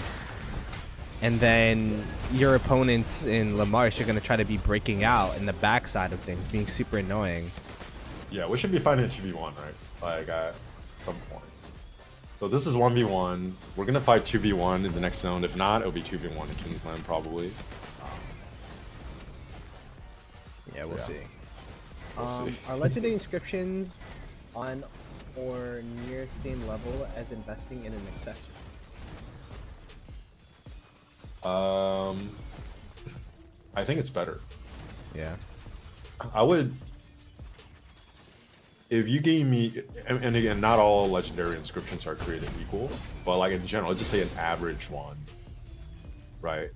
And then your opponents in La Marche are going to try to be breaking out in the backside of things, being super annoying. Yeah, we should be fighting a 2v1, right? Like at some point. So this is 1v1. We're gonna fight 2v1 in the next zone. If not, it'll be 2v1 in Kingsland probably. Yeah, we'll Yeah. see. We'll see. Are legendary inscriptions on or near same level as investing in an accessory? I think it's better. Yeah. I would. If you gave me, and again, not all legendary inscriptions are created equal, but like in general, let's just say an average one, right?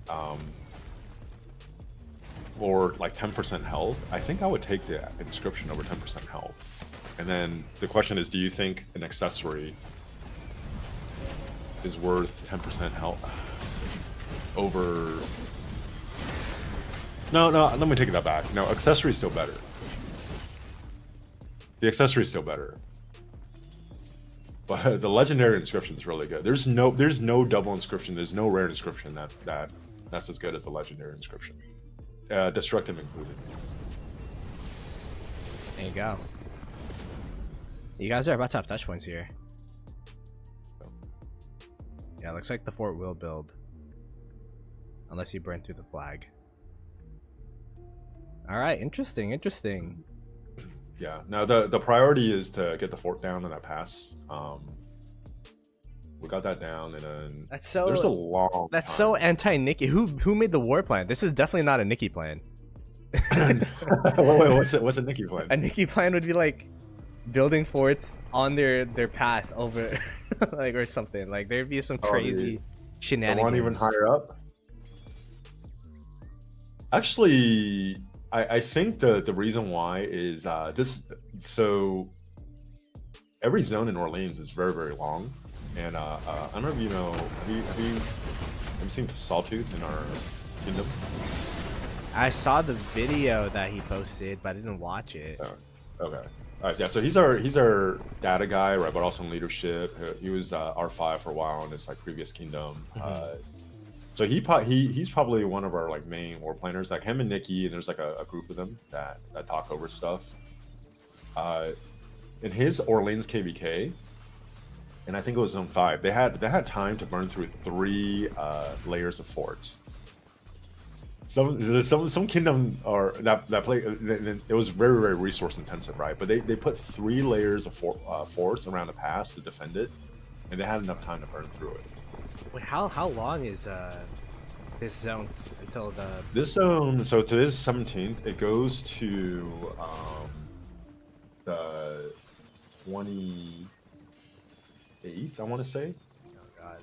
Or like 10% health, I think I would take the inscription over 10% health. And then the question is, do you think an accessory is worth 10% health over? No, let me take that back. No, accessory is still better. The accessory is still better, but the legendary inscription is really good. There's no double inscription. There's no rare inscription that's as good as the legendary inscription, destructive included. There you go. You guys are about to have touch points here. Yeah, looks like the fort will build, unless you burn through the flag. All right, interesting. Yeah. Now the priority is to get the fort down in that pass. We got that down, and then That's so. there's a long. That's time. so anti-Nikki. Who made the war plan? This is definitely not a Nikki plan. Wait, what's a Nikki plan? A Nikki plan would be like building forts on their pass over, like or something. Like there'd be some crazy The shenanigans. one even higher up. Actually, I think the reason why is this. So every zone in Orleans is very, very long, and I don't know if you know. Have you seen Sawtooth in our kingdom? I saw the video that he posted, but I didn't watch it. Oh, okay. Yeah, so he's our data guy, right? But also in leadership. He was R5 for a while in his like previous kingdom. So he's probably one of our like main war planners. Like him and Nikki, and there's like a group of them that talk over stuff. In his Orleans KVK, and I think it was Zone 5, they had time to burn through 3 layers of forts. Some kingdom or that play it was very, very resource intensive, right? But they put 3 layers of forts around the pass to defend it, and they had enough time to burn through it. Wait, how long is this zone until the This zone? So today's 17th. It goes to the 28th. I want to say. Oh god.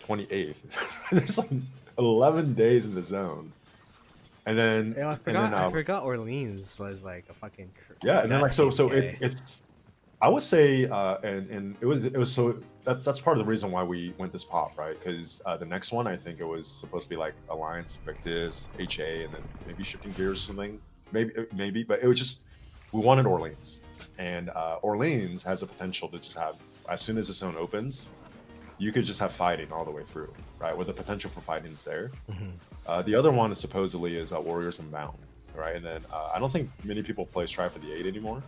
28th. There's like 11 days in the zone. And then, Yeah, I forgot Orleans was like a fucking yeah, and then like so KVK. it's I would say and it was so that's part of the reason why we went this pop, right? Because the next one I think it was supposed to be like Alliance, Victus, HA, and then maybe shifting gears or something, maybe, but it was just we wanted Orleans, and Orleans has the potential to just have, as soon as the zone opens, you could just have fighting all the way through, right? With the potential for fighting is there. The other one is supposedly is Warriors Unbound, right? And then I don't think many people play Strive for the 8 anymore,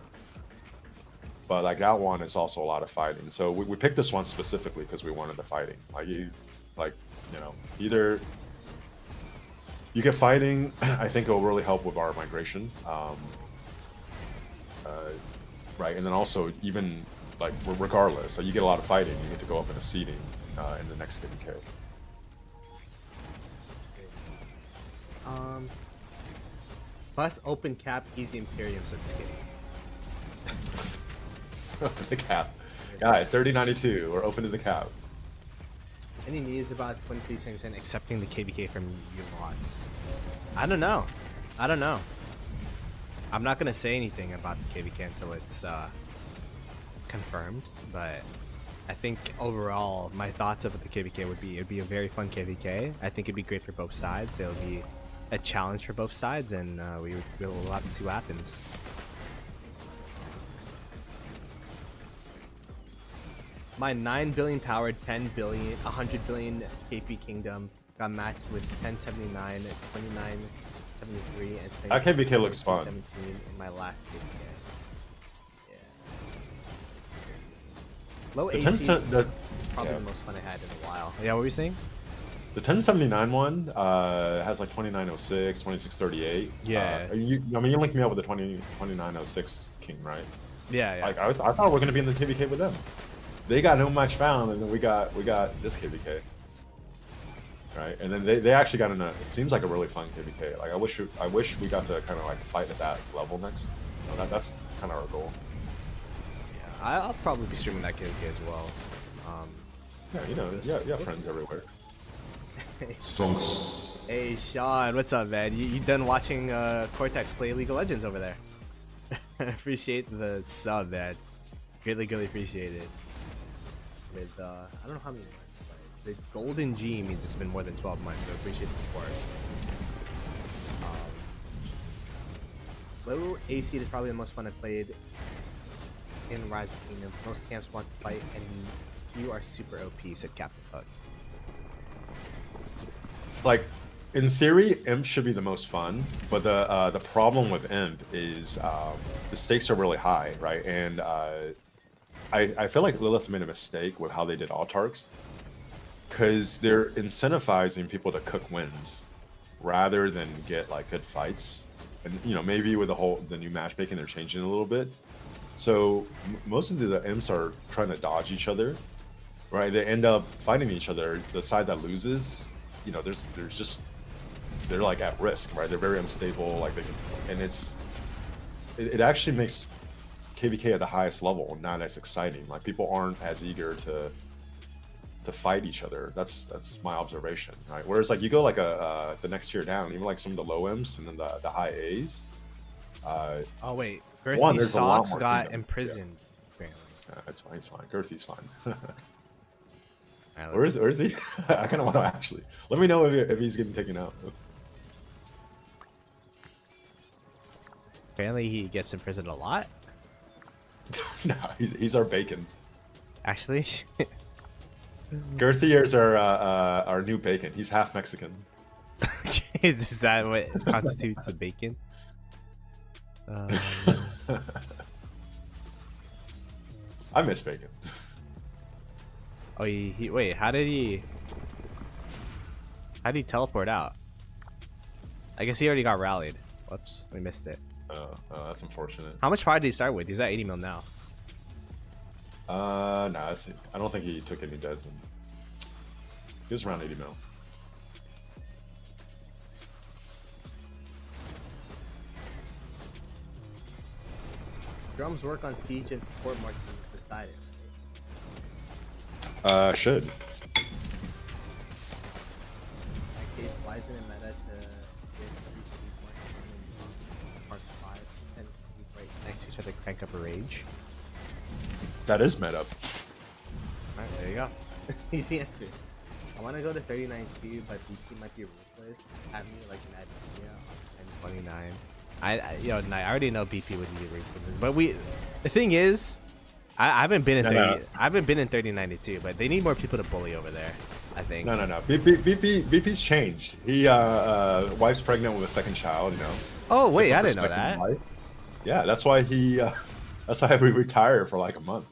but like that one is also a lot of fighting. So we picked this one specifically because we wanted the fighting. Either you get fighting, I think it'll really help with our migration, right? And then also even like regardless, so you get a lot of fighting, you get to go up in a seeding in the next KVK. Plus open cap, easy Imperium, said Skinny. The cap. Guys, 3092, we're open to the cap. Any news about 2368's accepting the KVK from you lots? I don't know. I'm not gonna say anything about the KVK until it's confirmed, but I think overall my thoughts about the KVK would be it'd be a very fun KVK. I think it'd be great for both sides. It'll be a challenge for both sides, and we'll have to see what happens. My 9 billion powered 10 billion 100 billion KP kingdom got matched with 1079, 2973, and that KVK looks fun. 17 in my last KVK. Yeah. Low AC is probably the most fun I had in a while. Yeah, what were you saying? The 1079 one has like 2906, 2638. Yeah. You linked me up with the 2906 king, right? Yeah. Like I thought we were gonna be in the KVK with them. They got no match found, and then we got this KVK, right? And then they actually got in a, it seems like a really fun KVK. Like I wish we got to kind of like fight at that level next. That's kind of our goal. Yeah, I'll probably be streaming that KVK as well. You have friends everywhere. Hey Sean, what's up, man? You done watching Cortex play League of Legends over there? Appreciate the sub, man. Greatly appreciate it. With I don't know how many months, but the golden G means it's been more than 12 months, so I appreciate the support. Low AC is probably the most fun I played in Rise of Kingdoms. Most camps want to fight, and you are super OP, said Captain Hook. Like, In theory, Imp should be the most fun, but the problem with Imp is the stakes are really high, right? And I feel like Lilith made a mistake with how they did Autarchs, because they're incentivizing people to cook wins rather than get like good fights. And maybe with the new matchmaking, they're changing a little bit. So most of the Imps are trying to dodge each other, right? They end up fighting each other. The side that loses, they're like at risk, right? They're very unstable, like it actually makes KVK at the highest level not as exciting. Like people aren't as eager to fight each other. That's my observation, right? Whereas like you go like the next tier down, even like some of the low Imps and then the high A's. Oh wait, Girthy Socks got imprisoned. Yeah. It's fine. It's fine. Girthy's fine. Right, where is he? I kind of want to actually. Let me know if he's getting taken out. Apparently he gets imprisoned a lot. No, he's our bacon. Actually, Girthiers are our new bacon. He's half Mexican. is that what constitutes the bacon? I miss bacon. Oh, wait. How did he teleport out? I guess he already got rallied. Whoops, we missed it. Oh, that's unfortunate. How much fire did he start with? He's at 80 mil now. Nah, I don't think he took any deads. He was around 80 mil. Drums work on siege and support marking decided. Should. Why isn't it meta to get part 5 and right next to each other crank up a rage? That is meta. Alright, there you go. Easy answer. I want to go to 39-2, but DP might be ruthless. Have me like Mad Media on 1029. I already know BP would need ruthless, but the thing is, I haven't been in 30. I haven't been in 3092, but they need more people to bully over there. I think. No. BP's changed. He wife's pregnant with a second child. You know. Oh wait, I didn't know that. Wife. Yeah, that's why he. That's why we retired for like a month.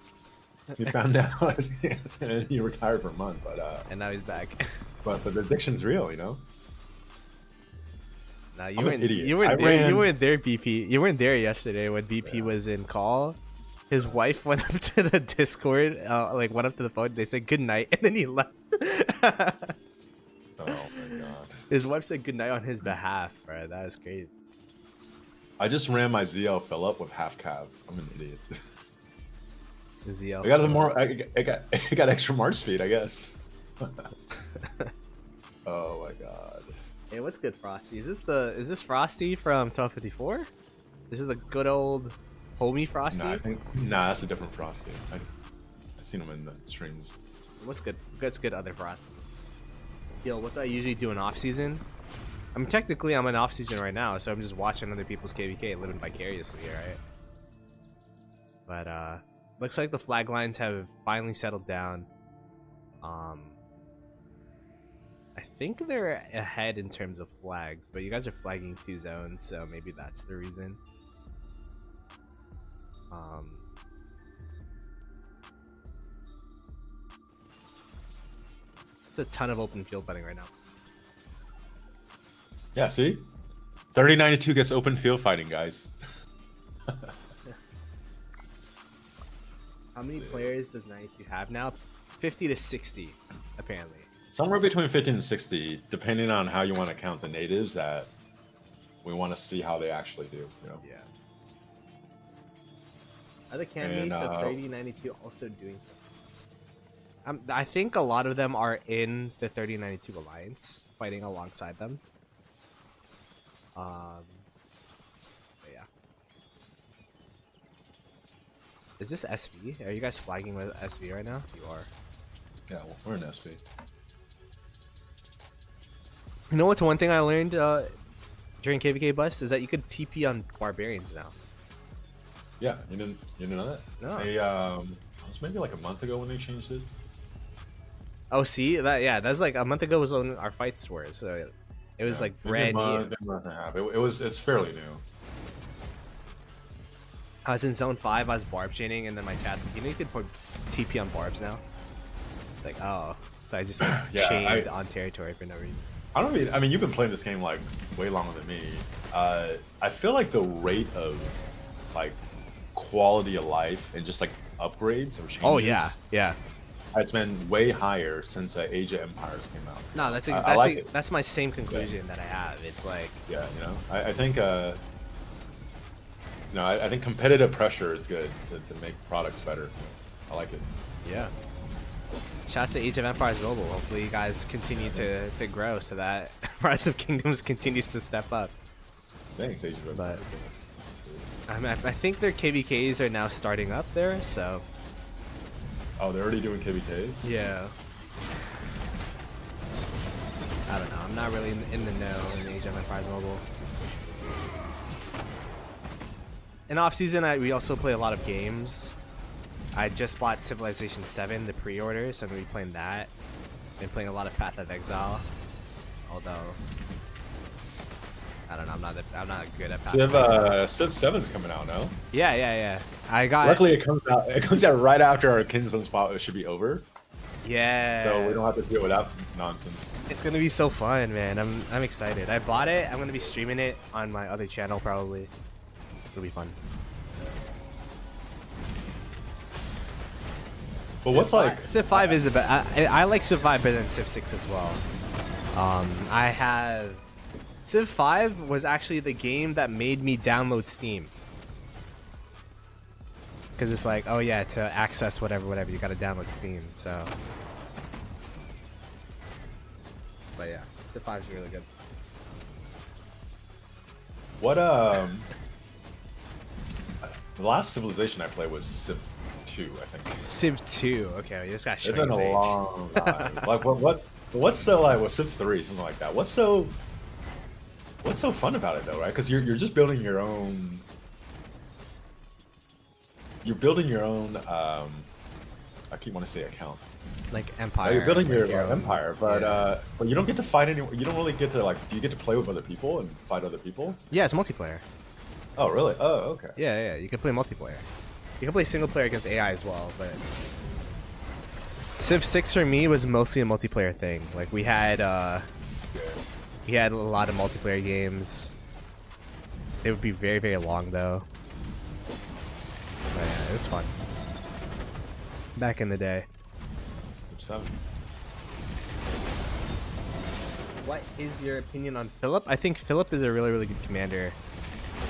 He found out and he retired for a month, but and now he's back. But the addiction's real, you know. Nah, you weren't there, BP. You weren't there yesterday when BP was in call. His wife went up to the Discord, went up to the phone. They said good night, and then he left. Oh my god. His wife said good night on his behalf, bro. That is crazy. I just ran my ZL fill up with half cav. I'm an idiot. The ZL. I got more. I got extra March speed, I guess. Oh my god. Hey, what's good, Frosty? Is this Frosty from 1254? This is the good old homie Frosty? Nah, that's a different Frosty. I've seen him in the streams. What's good? What's good, other Frosty? Yo, what do I usually do in off season? I mean, technically, I'm in off season right now, so I'm just watching other people's KVK, living vicariously, right? But looks like the flag lines have finally settled down. I think they're ahead in terms of flags, but you guys are flagging 2 zones, so maybe that's the reason. It's a ton of open field fighting right now. Yeah, see? 3092 gets open field fighting, guys. How many players does 92 have now? 50 to 60, apparently. Somewhere between 50 and 60, depending on how you want to count the natives that we want to see how they actually do, you know? Yeah. Are the candidates of 3092 also doing something? I think a lot of them are in the 3092 alliance, fighting alongside them. But yeah. Is this SV? Are you guys flagging with SV right now? You are. Yeah, well, we're in SV. You know what's one thing I learned during KVK Bus is that you could TP on barbarians now. Yeah, you didn't know that? No. It was maybe like a month ago when they changed it. Oh, see that? That's like a month ago was when our fights were, so it was like brand new. It's fairly new. I was in zone 5. I was barb chaining, and then my chat's like, you could put TP on barbs now. Like, oh, so I just chained on territory for no reason. I mean, you've been playing this game like way longer than me. I feel like the rate of like quality of life and just like upgrades or changes. Oh yeah. It's been way higher since Age of Empires came out. No, that's my same conclusion that I have. It's like I think I think competitive pressure is good to make products better. I like it. Yeah. Shout out to Age of Empires Mobile. Hopefully you guys continue to grow so that Rise of Kingdoms continues to step up. Thanks, Age of Empires. But I think their KVKs are now starting up there, so. Oh, they're already doing KVKs? Yeah. I don't know. I'm not really in the know in Age of Empires Mobile. in off season, we also play a lot of games. I just bought Civilization 7, the pre-order, so I'm gonna be playing that. Been playing a lot of Path of Exile, although I don't know, I'm not good at Path. Civ 7's coming out now. Yeah. I got. Luckily, it comes out right after our Kinsland spot should be over. Yeah. So we don't have to deal with that nonsense. It's gonna be so fun, man. I'm excited. I bought it. I'm gonna be streaming it on my other channel probably. It'll be fun. But what's like Civ 5 is a bit. I like Civ 5 better than Civ 6 as well. I have Civ 5 was actually the game that made me download Steam. Because it's like, oh yeah, to access whatever, you gotta download Steam. So, but yeah, Civ 5 is really good. what the last Civilization I played was Civ 2, I think. Civ 2. Okay, you just got. It's been a long time. Like what's so like with Civ 3, something like that? What's so fun about it though, right? Because you're just building your own. You're building your own. I keep wanting to say account. Like empire. You're building your own empire, but you don't get to fight anyone. You don't really get to like. Do you get to play with other people and fight other people? Yeah, it's multiplayer. Oh really? Oh okay. Yeah. You can play multiplayer. You can play single player against AI as well, but Civ 6 for me was mostly a multiplayer thing. Like we had a lot of multiplayer games. It would be very, very long though. But yeah, it was fun. Back in the day. Civ 7. What is your opinion on Philip? I think Philip is a really, really good commander.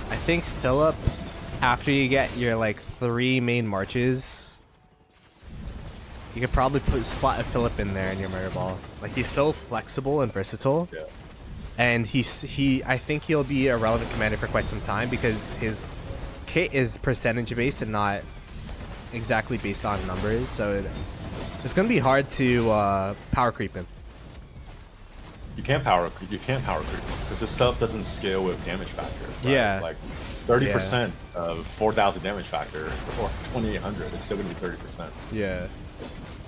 I think Philip, after you get your like 3 main marches, you could probably slot a Philip in there in your murder ball. Like he's so flexible and versatile. Yeah. And I think he'll be a relevant commander for quite some time because his kit is percentage based and not exactly based on numbers. So it's gonna be hard to power creep him. You can't power creep because this stuff doesn't scale with damage factor. Right? Yeah. Like 30% of 4,000 damage factor or 2,800, it's still gonna be 30%. Yeah.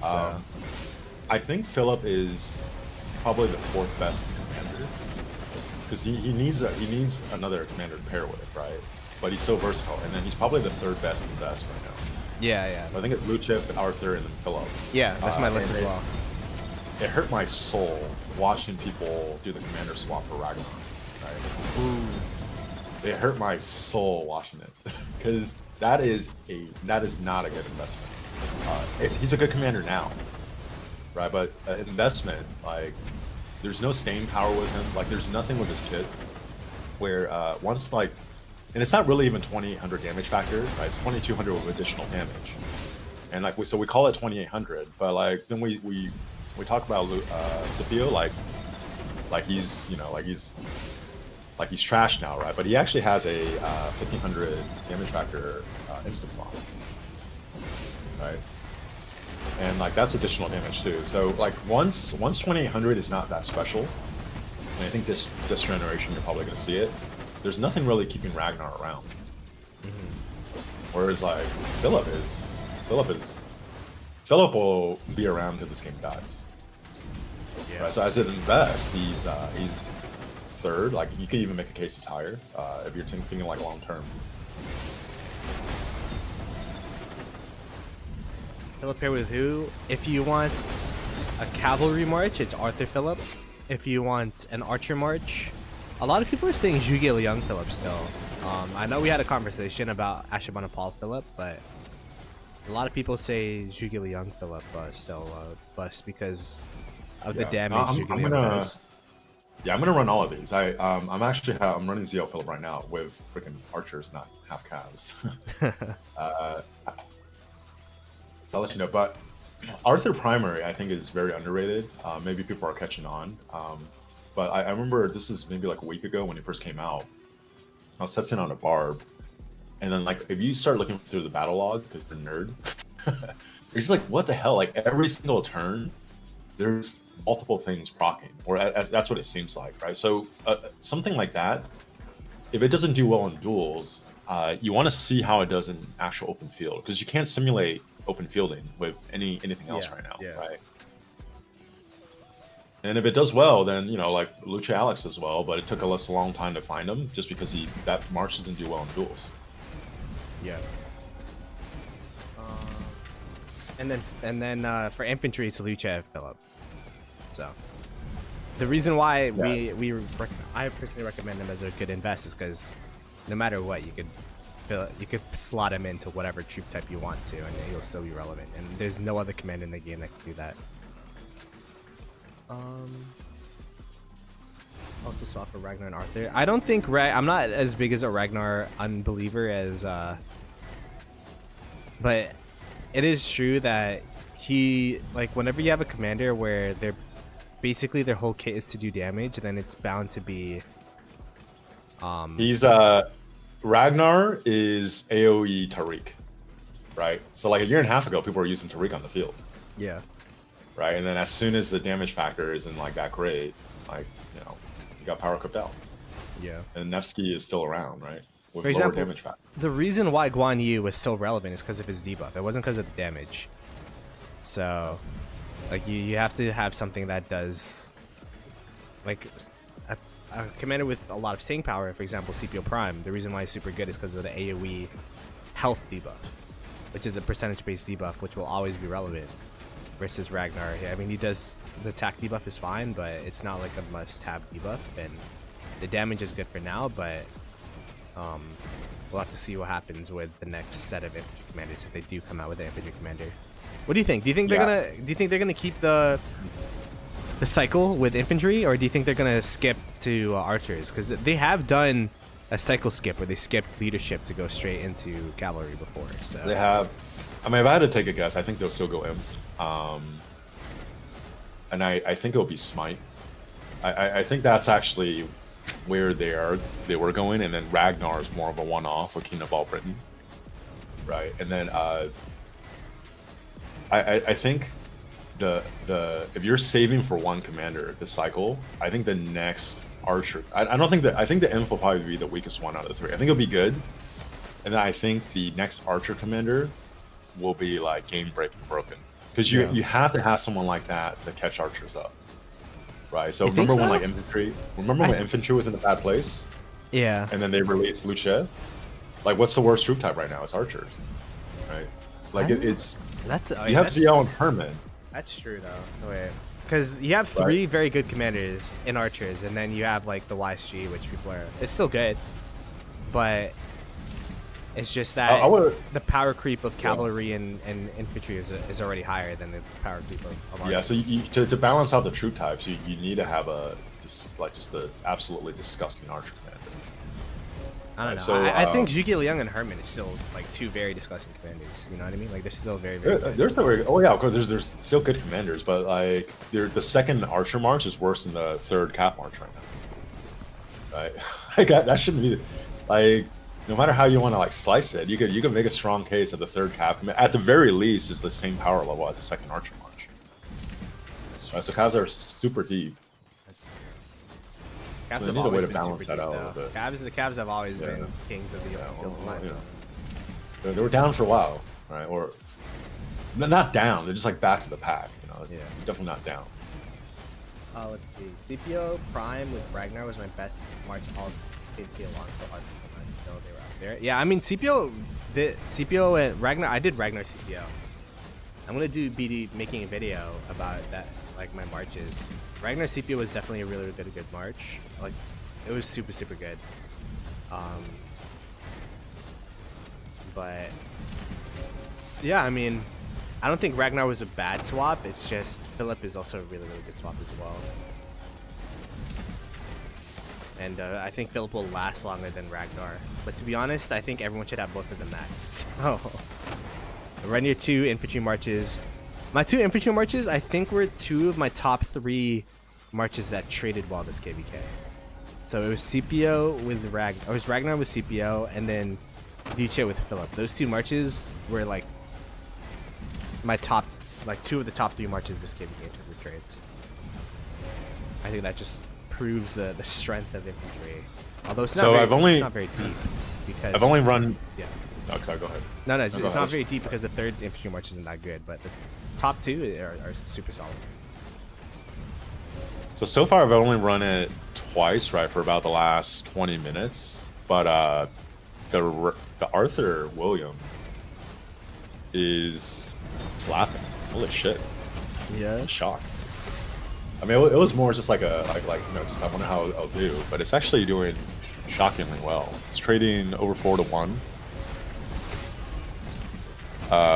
So. I think Philip is probably the 4th best commander because he needs another commander to pair with, right? But he's so versatile, and then he's probably the 3rd best in best right now. Yeah. I think it's Blue Chip, Arthur, and then Philip. Yeah, that's my list as well. It hurt my soul watching people do the commander swap for Ragnar, right? Ooh. It hurt my soul watching it because that is not a good investment. He's a good commander now, right? But investment, like, there's no staying power with him. Like, there's nothing with his kit where once like, and it's not really even 2,800 damage factor, right? It's 2,200 with additional damage, and like we call it 2,800, but like then we talk about Scipio like he's he's trash now, right? But he actually has a 1,500 damage factor instant bomb, right? And like that's additional damage too. So like once 2,800 is not that special, and I think this generation you're probably gonna see it. There's nothing really keeping Ragnar around. Mm-hmm. Whereas like Philip will be around till this game dies. Yeah. Right? So as it invests, he's 3rd. Like you could even make a case he's higher if you're thinking like long term. Philip pair with who? If you want a cavalry march, it's Arthur Philip. If you want an archer march, a lot of people are saying Zhuge Liang Philip still. I know we had a conversation about Ashurbanipal Philip, but a lot of people say Zhuge Liang Philip still bust because of the damage Zhuge Liang does. Yeah, I'm gonna run all of these. I'm running ZL Philip right now with freaking archers, not half calves. So I'll let you know. But Arthur Primary, I think, is very underrated. Maybe people are catching on. But I remember this is maybe like a week ago when it first came out. I was testing on a barb, and then like if you start looking through the battle log because you're a nerd, you're just like, what the hell? Like every single turn, there's multiple things proccing, or that's what it seems like, right? So something like that, if it doesn't do well in duels, you want to see how it does in actual open field because you can't simulate open fielding with anything else right now, right? And if it does well, then like Lucha Alex does well, but it took us a long time to find him just because that March doesn't do well in duels. Yeah. And then for infantry, it's Lucha Philip. So the reason why I personally recommend him as a good invest is because no matter what, you could slot him into whatever troop type you want to, and he'll still be relevant. And there's no other command in the game that can do that. Also swap for Ragnar and Arthur. I don't think I'm not as big as a Ragnar unbeliever as but it is true that he, like, whenever you have a commander where they're basically their whole kit is to do damage, then it's bound to be he's Ragnar is AoE Tariq, right? So like a year and a half ago people were using Tariq on the field. Yeah. Right, and then as soon as the damage factor isn't like that great, like you got power cooked out. Yeah. And Nevsky is still around, right? With For example, lower damage factor. The reason why Guan Yu was so relevant is because of his debuff. It wasn't because of the damage. So, like you have to have something that does, like a commander with a lot of staying power. For example, CPO Prime. The reason why he's super good is because of the AOE health debuff, which is a percentage-based debuff, which will always be relevant. Versus Ragnar. I mean, he does the attack debuff is fine, but it's not like a must-have debuff. And the damage is good for now, but we'll have to see what happens with the next set of infantry commanders if they do come out with an infantry commander. What do you think? Do you think they're gonna keep the cycle with infantry, or do you think they're gonna skip to archers? Because they have done a cycle skip where they skipped leadership to go straight into cavalry before. So they have. I mean, if I had to take a guess, I think they'll still go Imp. And I think it'll be Smite. I think that's actually where they were going, and then Ragnar is more of a one-off with King of All Britain, right? And then I think the if you're saving for one commander this cycle, I think the next archer. I don't think that. I think the Imp will probably be the weakest one out of the three. I think it'll be good, and then I think the next archer commander will be like game breaking broken. Because you have to have someone like that to catch archers up, right? So remember when like infantry, when infantry was in a bad place, yeah, and then they released Lucha. Like, what's the worst troop type right now? It's archers, right? Like it's you have Ziel and Herman. That's true though. Wait, because you have three very good commanders in archers, and then you have like the YSG, which people are. It's still good, but it's just that the power creep of cavalry and infantry is already higher than the power creep of archers. Yeah, so to balance out the troop types, you need to have just the absolutely disgusting archer commander. I don't know. So, I think Zhuge Liang and Herman is still like two very disgusting commanders. You know what I mean? Like they're still very good. Oh yeah, of course. There's still good commanders, but like the second archer march is worse than the third cap march right now. Right? Like that shouldn't be like. No matter how you want to like slice it, you could make a strong case that the third cap, at the very least, is the same power level as the second archer march. Right, so Cavs are super deep. Cavs so they need a way to balance that out a little bit. The Cavs have always been kings of the line. They were down for a while, right? Or not down. They're just like back to the pack. Definitely not down. Let's see. CPO Prime with Ragnar was my best march all KVK along so hard. They were out there. Yeah, I mean CPO and Ragnar. I did Ragnar CPO. I'm gonna be making a video about that, like my marches. Ragnar CPO was definitely a really good march. Like it was super good. But yeah, I mean, I don't think Ragnar was a bad swap. It's just Philip is also a really good swap as well. And I think Philip will last longer than Ragnar. But to be honest, I think everyone should have both of them maxed. So, run your 2 infantry marches. My 2 infantry marches, I think, were 2 of my top 3 marches that traded well this KVK. So it was CPO with Ragnar. It was Ragnar with CPO, and then Duce with Philip. Those 2 marches were like my top, like 2 of the top 3 marches this KVK in terms of trades. I think that just proves the strength of infantry. Although it's not, it's not very deep. because I've only run. Yeah. No, sorry, go ahead. No, it's go ahead. not very deep because the third infantry march isn't that good, but the top two are super solid. So far I've only run it twice, right, for about the last 20 minutes. But the Arthur William is slapping. Holy shit! Yeah. I'm shocked. I mean, it was more just like just I wonder how I'll do, but it's actually doing shockingly well. It's trading over 4-1.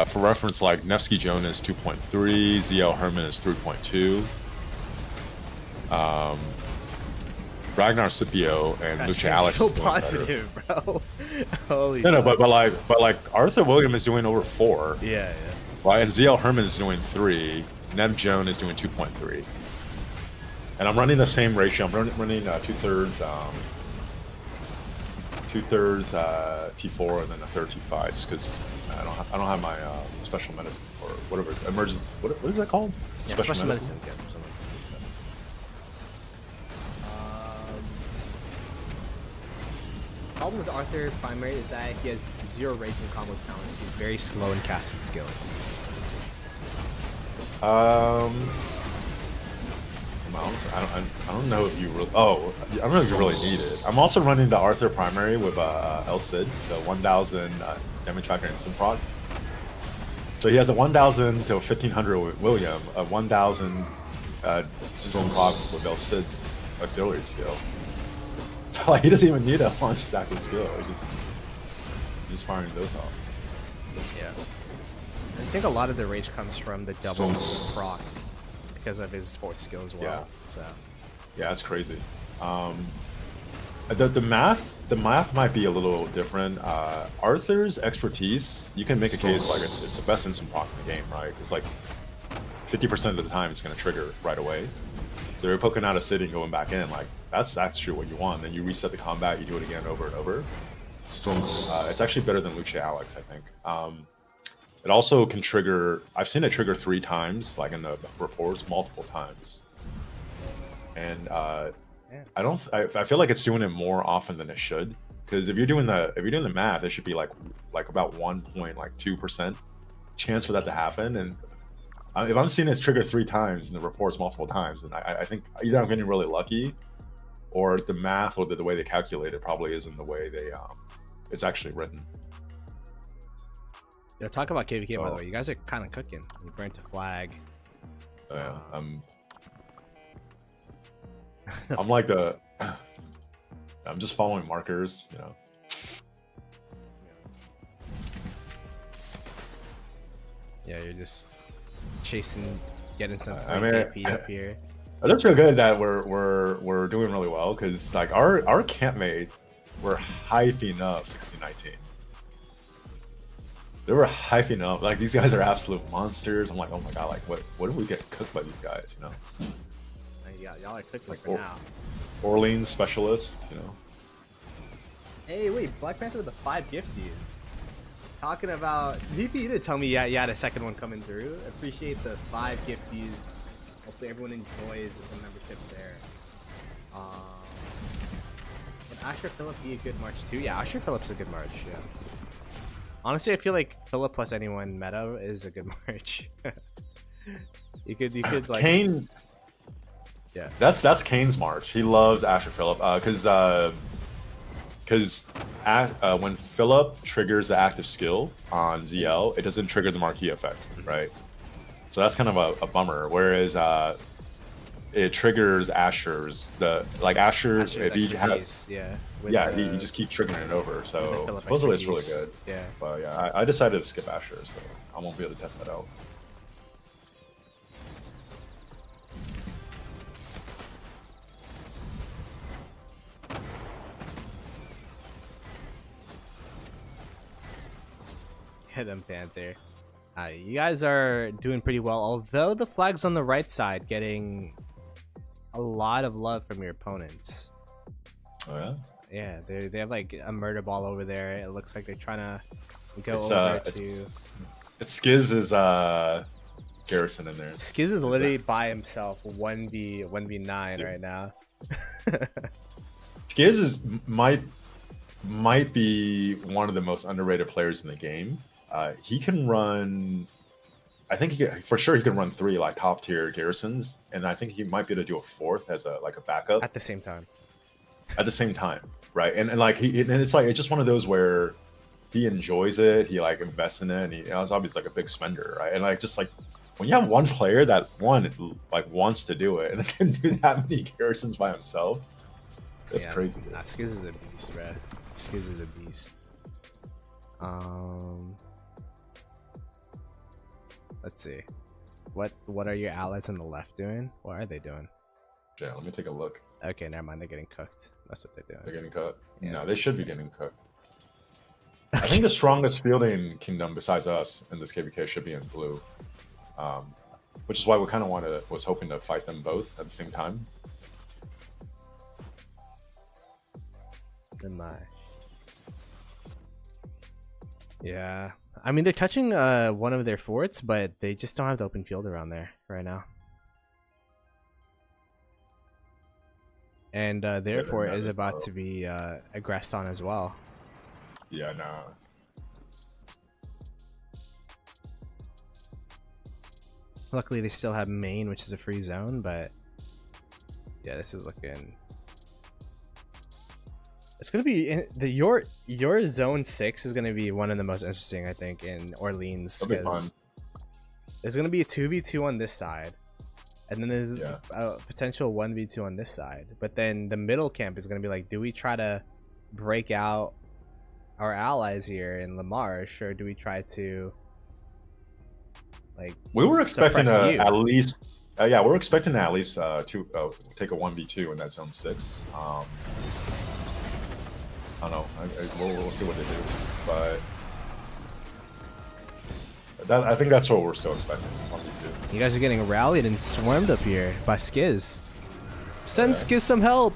For reference, like Nevsky Jonas 2.3, ZL Herman is 3.2. Ragnar Scipio and Lucha Alex so is doing positive, bro. Holy. No, but like Arthur William is doing over 4. Yeah. Right, and ZL Herman is doing 3. Nev Joan is doing 2.3. And I'm running the same ratio. I'm running 2/3 T4 and then a third T5, just because I don't have my special medicine or whatever emergency. What is that called? Yeah, special medicine. Yeah, special medicine. Problem with Arthur primary is that he has 0 rage and combo talent. He's very slow in casting skills. I don't know if you really. Oh, I don't know if you really need it. I'm also running the Arthur primary with El Cid, the 1000 damage tracker instant proc. So he has a 1000 to 1500 with William, a 1000 storm proc with El Cid's auxiliary skill. So like, he doesn't even need a launch active skill. He's just firing those off. Yeah. I think a lot of the rage comes from the double procs because of his fort skill as well. Yeah. So. Yeah, that's crazy. The math might be a little different. Arthur's expertise, you can make a case like it's the best instant proc in the game, right? Because like 50% of the time it's going to trigger right away. So you're poking out a city and going back in, like that's actually what you want. Then you reset the combat, you do it again over and over. It's actually better than Lucha Alex, I think. It also can trigger. I've seen it trigger 3 times, like in the reports, multiple times. And I feel like it's doing it more often than it should. Because if you're doing the math, it should be like about 1.2% chance for that to happen. And if I'm seeing it trigger 3 times in the reports multiple times, then I think either I'm getting really lucky, or the math or the way they calculate it probably isn't the way they it's actually written. Yeah, talk about KVK by the way. You guys are kind of cooking. You burnt a flag. Yeah, I'm like I'm just following markers, you know. Yeah, you're just chasing, getting some KP up here. That's real good that we're doing really well, because like our campmate were hyping up 1619. They were hyping up like these guys are absolute monsters. I'm like, oh my god, like what if we get cooked by these guys, you know? Yeah, y'all are cooking like for now. Orleans specialist, you know. Hey, wait, Black Panther with the 5 gifties. Talking about VP, you didn't tell me you had a second one coming through. Appreciate the 5 gifties. Hopefully everyone enjoys the membership there. Would Asher Phillip be a good march too? Yeah, Asher Phillip's a good march. Yeah. Honestly, I feel like Phillip plus anyone meta is a good march. you could like Kane. Yeah, that's Kane's march. He loves Asher Phillip because when Phillip triggers the active skill on ZL, it doesn't trigger the marquee effect, right? So that's kind of a bummer. Whereas it triggers Asher's Asher if he has he just keeps triggering it over. So supposedly it's really good. Yeah. But yeah, I decided to skip Asher, so I won't be able to test that out. Hit him, Panther. You guys are doing pretty well, although the flag's on the right side getting a lot of love from your opponents. Oh yeah? Yeah, they have like a murder ball over there. It looks like they're trying to go over to... It's Skiz is Garrison in there. Skiz is literally by himself, 1v9 right now. Skiz might might be one of the most underrated players in the game. He can run. I think for sure he can run 3 like top tier garrisons, and I think he might be able to do a 4th as a backup At the same time. At the same time, right? And like it's like it's just one of those where he enjoys it. He like invests in it. And he's obviously like a big spender, right? And like just like when you have one player that like wants to do it and can do that many garrisons by himself, it's crazy. Nah, Skiz is a beast, bro. Skiz is a beast. Let's see. What are your allies on the left doing? What are they doing? Yeah, let me take a look. Okay, never mind. They're getting cooked. That's what they're doing. They're getting cut. Yeah. No, they should be getting cooked. I think the strongest fielding kingdom besides us in this KVK should be in blue, which is why we kind of was hoping to fight them both at the same time. Yeah, I mean they're touching one of their forts, but they just don't have the open field around there right now. And their fort is about to be aggressed on as well. Yeah, no. Luckily, they still have Maine, which is a free zone, but yeah, this is looking. It's gonna be your zone 6 is gonna be one of the most interesting, I think, in Orleans. It'll be fun. There's gonna be a 2v2 on this side, and then there's a potential 1v2 on this side. But then the middle camp is gonna be like, do we try to break out our allies here in La Marche, or do we try to like? We were expecting at least. Yeah, we're expecting at least to take a 1v2 in that zone 6. I don't know. We'll see what they do, but I think that's what we're still expecting. 1v2. You guys are getting rallied and swarmed up here by Skiz. Send Skiz some help.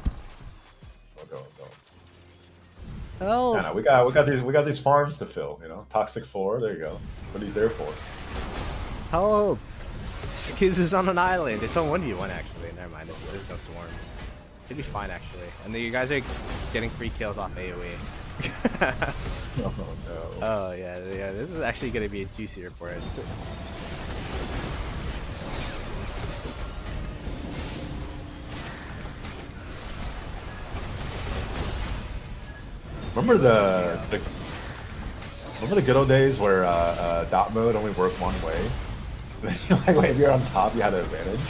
Go. Help! No, we got these farms to fill. You know, Toxic 4. There you go. That's what he's there for. Help! Skiz is on an island. It's on 1v1 actually. Never mind. There's no swarm. It'd be fine actually. And then you guys are getting free kills off AoE. Oh no. Oh yeah. This is actually gonna be a juicy report. Remember the good old days where dot mode only worked one way? Like if you're on top, you had an advantage.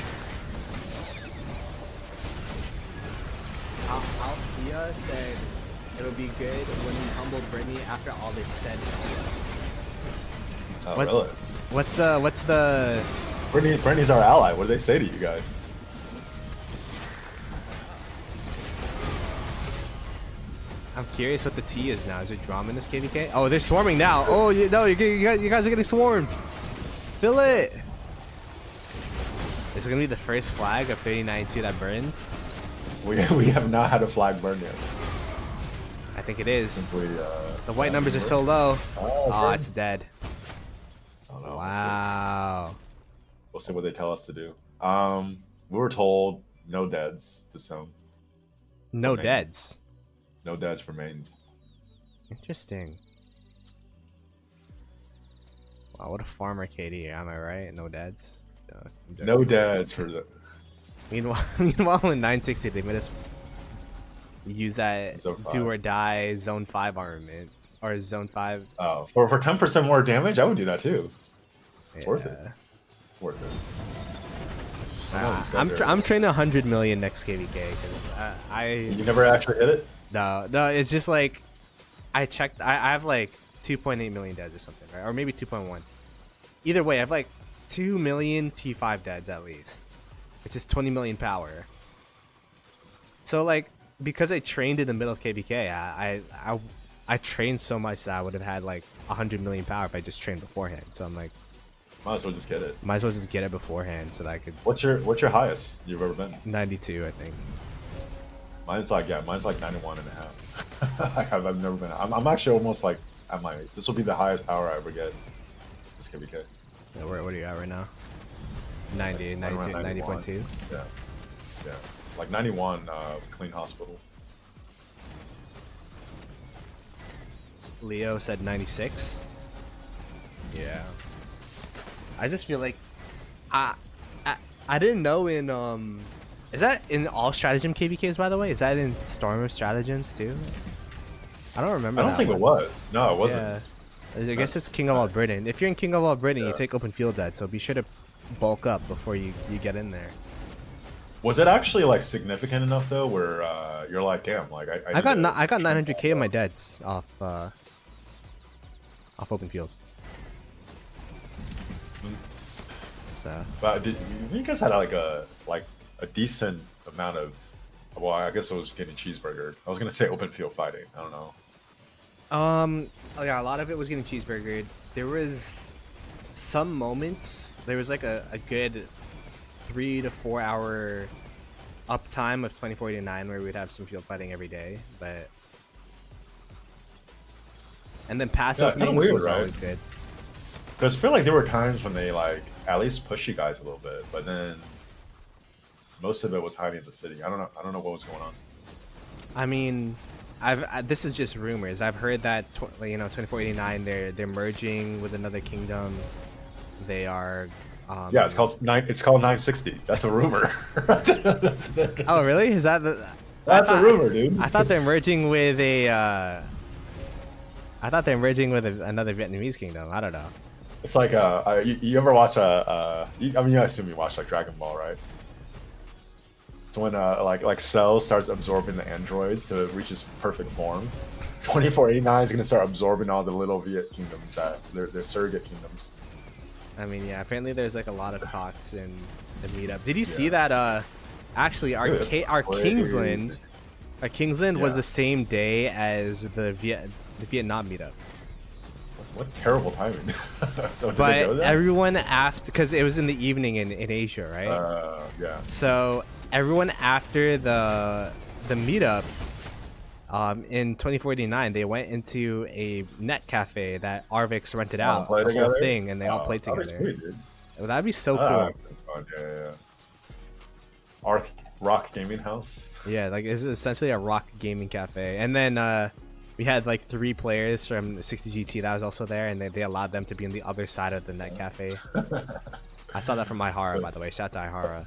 Althea said it would be good when we humbled Brittany after all they said to us. Oh, really? What's the... Brittany's our ally. What do they say to you guys? I'm curious what the T is now. Is there drama in this KVK? Oh, they're swarming now. Oh, you guys are getting swarmed. Fill it. Is it gonna be the first flag of 3092 that burns? We have not had a flag burn yet. I think it is. Simply, the white numbers are so low. Oh, burn. it's dead. Oh, no, Wow. We'll see what they tell us to do. We were told no deads to some. No mains. deads. No deads for mains. Interesting. Wow, what a farmer KD, am I right? No deads? No deads for the... Meanwhile in 960 they made us use that do or die zone 5 armament. Or zone 5. Oh, for 10% more damage? I would do that too. It's worth it. Worth it. I'm training 100 million next KVK because You never actually hit it? No, it's just like I checked. I have like 2.8 million deads or something, right? Or maybe 2.1. Either way, I have like 2 million T5 deads at least, which is 20 million power. So like because I trained in the middle of KVK, I trained so much that I would have had like 100 million power if I just trained beforehand. So I'm like, might as well just get it. Might as well just get it beforehand so that I could. What's your highest you've ever been? 92, I think. Mine's like 91 and a half. I've never been. I'm actually almost like at my. This will be the highest power I ever get. This KVK. Yeah, what are you at right now? 90, 92, 90.2. Yeah, like 91. Clean hospital. Leo said 96. Yeah. I just feel like I didn't know in is that in all stratagem KVKs, by the way? Is that in Storm of Stratagems too? I don't remember. I don't think it was. No, it wasn't. Yeah. I guess it's King of All Britain. If you're in King of All Britain, Yeah. you take open field dead, so be sure to bulk up before you get in there. Was it actually like significant enough though, where you're like, damn, like I got 900k of my deads off open field. So. But you guys had like a decent amount of, well, I guess it was getting cheeseburger. I was gonna say open field fighting. I don't know. Oh yeah, a lot of it was getting cheeseburgered. There was some moments. There was like a good 3 to 4 hour uptime of 2489 where we'd have some field fighting every day, but and then pass openings weird, was right? always good. Because I feel like there were times when they like at least push you guys a little bit, but then most of it was hiding in the city. I don't know what was going on. I mean, this is just rumors. I've heard that 2489 they're merging with another kingdom. They are. Yeah, it's called 960. That's a rumor. Oh really? Is that the? That's a rumor, dude. I thought they're merging with a. I thought they're merging with another Vietnamese kingdom. I don't know. It's like you ever watch I assume you watch like Dragon Ball, right? It's when like Cell starts absorbing the androids to reach his perfect form. 2489 is gonna start absorbing all the little Viet kingdoms that they're surrogate kingdoms. I mean, yeah. Apparently, there's like a lot of talks in the meetup. Did you see that? Actually, our Kingsland was the same day as the Vietnam meetup. What terrible timing. So did But they go there? everyone after, because it was in the evening in Asia, right? Yeah. So everyone after the meetup, in 2049, they went into a net cafe that Arvix rented out, play the whole together? thing, and they all played That'd be together. sweet, dude. Well, that'd be so cool. Fun. Yeah. Arc Rock Gaming House. Yeah, like it's essentially a rock gaming cafe. And then we had like 3 players from 60GT that was also there, and they allowed them to be on the other side of the net cafe. I saw that from Ihara, by the way. Shout out to Ihara.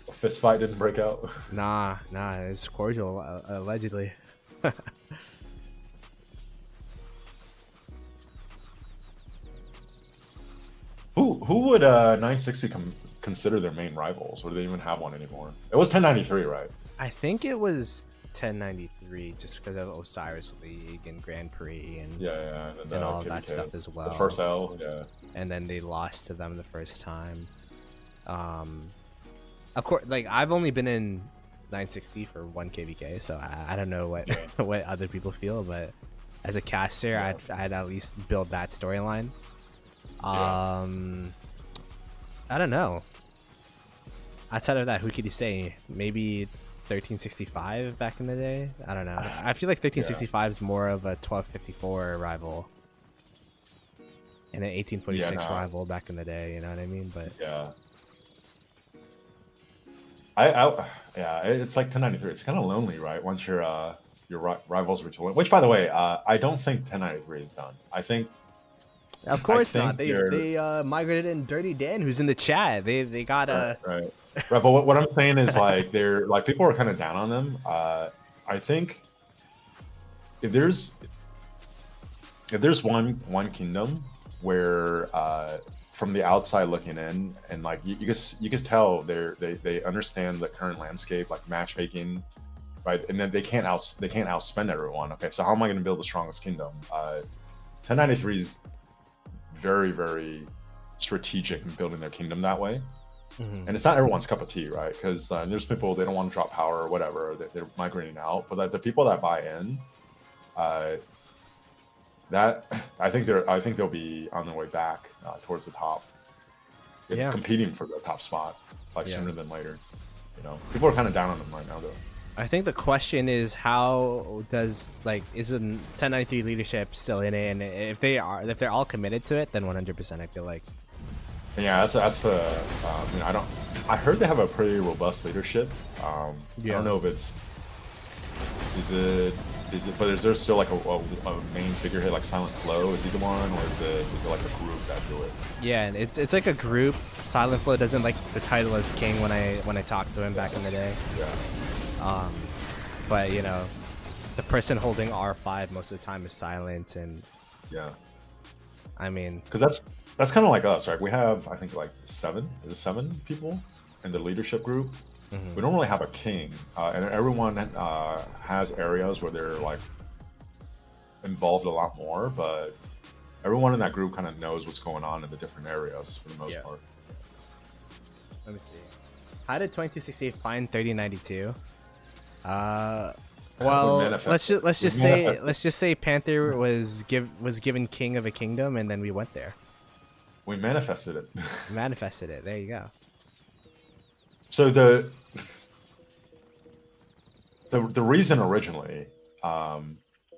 A fist fight didn't break out. Nah, it's cordial, allegedly. Who would 960 consider their main rivals? Or do they even have one anymore? It was 1093, right? I think it was 1093 just because of Osiris League and Grand Prix and and all KVK. that stuff as well. The first L, yeah. And then they lost to them the first time. Of course, like I've only been in 960 for 1 KVK, so I don't know what what other people feel, but as a caster, I'd at least build that storyline. I don't know. Outside of that, who could you say? Maybe 1365 back in the day? I don't know. I feel like 1365 is more of a 1254 rival and an 1846 rival back in the day, you know what I mean? But yeah. It's like 1093. It's kind of lonely, right? Once your rivals reach one. Which, by the way, I don't think 1093 is done. I think. Of course not. They migrated in Dirty Dan, who's in the chat. They got a right. But what I'm saying is like they're like people are kind of down on them. I think if there's one kingdom where from the outside looking in, and like you could tell they understand the current landscape, like matchmaking, right? And then they can't outspend everyone. Okay, so how am I going to build the strongest kingdom? 1093 is very, very strategic in building their kingdom that way. And it's not everyone's cup of tea, right? Because there's people, they don't want to drop power or whatever, they're migrating out. But like, the people that buy in, that I think they'll be on their way back towards the top, competing for the top spot sooner than later. You know, people are kind of down on them right now, though. I think the question is how does is a 1093 leadership still in it, and if they're all committed to it, then 100% I feel like. Yeah, that's the. I heard they have a pretty robust leadership. I don't know if is it Is it? But is there still like a main figurehead like Silent Flow? Is he the one, or is it like a group that do it? Yeah, and it's like a group. Silent Flow doesn't like the title as king when I talked to him back in the day. Yeah. But you know, the person holding R5 most of the time is silent, and Yeah. I mean, Because that's kind of like us, right? We have, I think, like 7 people in the leadership group. Mhm. We don't really have a king, and everyone has areas where they're like involved a lot more, but everyone in that group kind of knows what's going on in the different areas for the most part. Let me see. How did 2268 find 3092? Well, let's just say Panther was given king of a kingdom, and then we went there. We manifested it. Manifested it. There you go. So the reason originally, and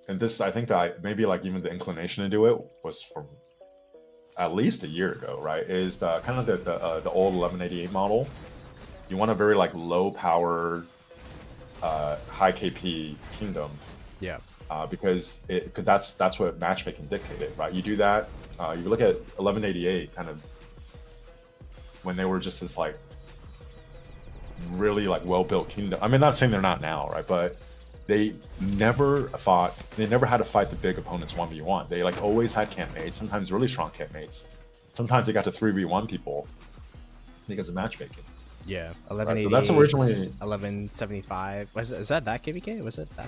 this I think that maybe like even the inclination to do it was from at least a year ago, right? Is kind of the old 1188 model. You want a very like low powered, high KP kingdom. Yeah. Because that's what matchmaking dictated, right? You do that. You look at 1188, kind of when they were just this like really like well-built kingdom. I mean, not saying they're not now, right? But they never had to fight the big opponents 1v1. They like always had campmates, sometimes really strong campmates. Sometimes they got to 3v1 people because of matchmaking. Yeah, 1188. Right, so that's originally 1175. Is that KVK? Was it that?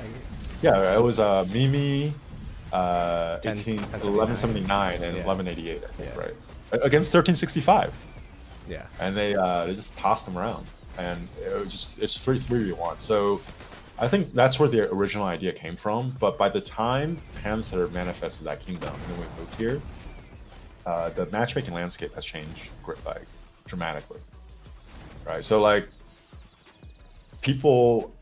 Yeah, it was Mimi, 1179 and 1188, I think, yeah. right? Against 1365. Yeah. And they just tossed them around, and it's 3v1. So I think that's where the original idea came from. But by the time Panther manifested that kingdom and then we moved here, the matchmaking landscape has changed like dramatically. Right, so like people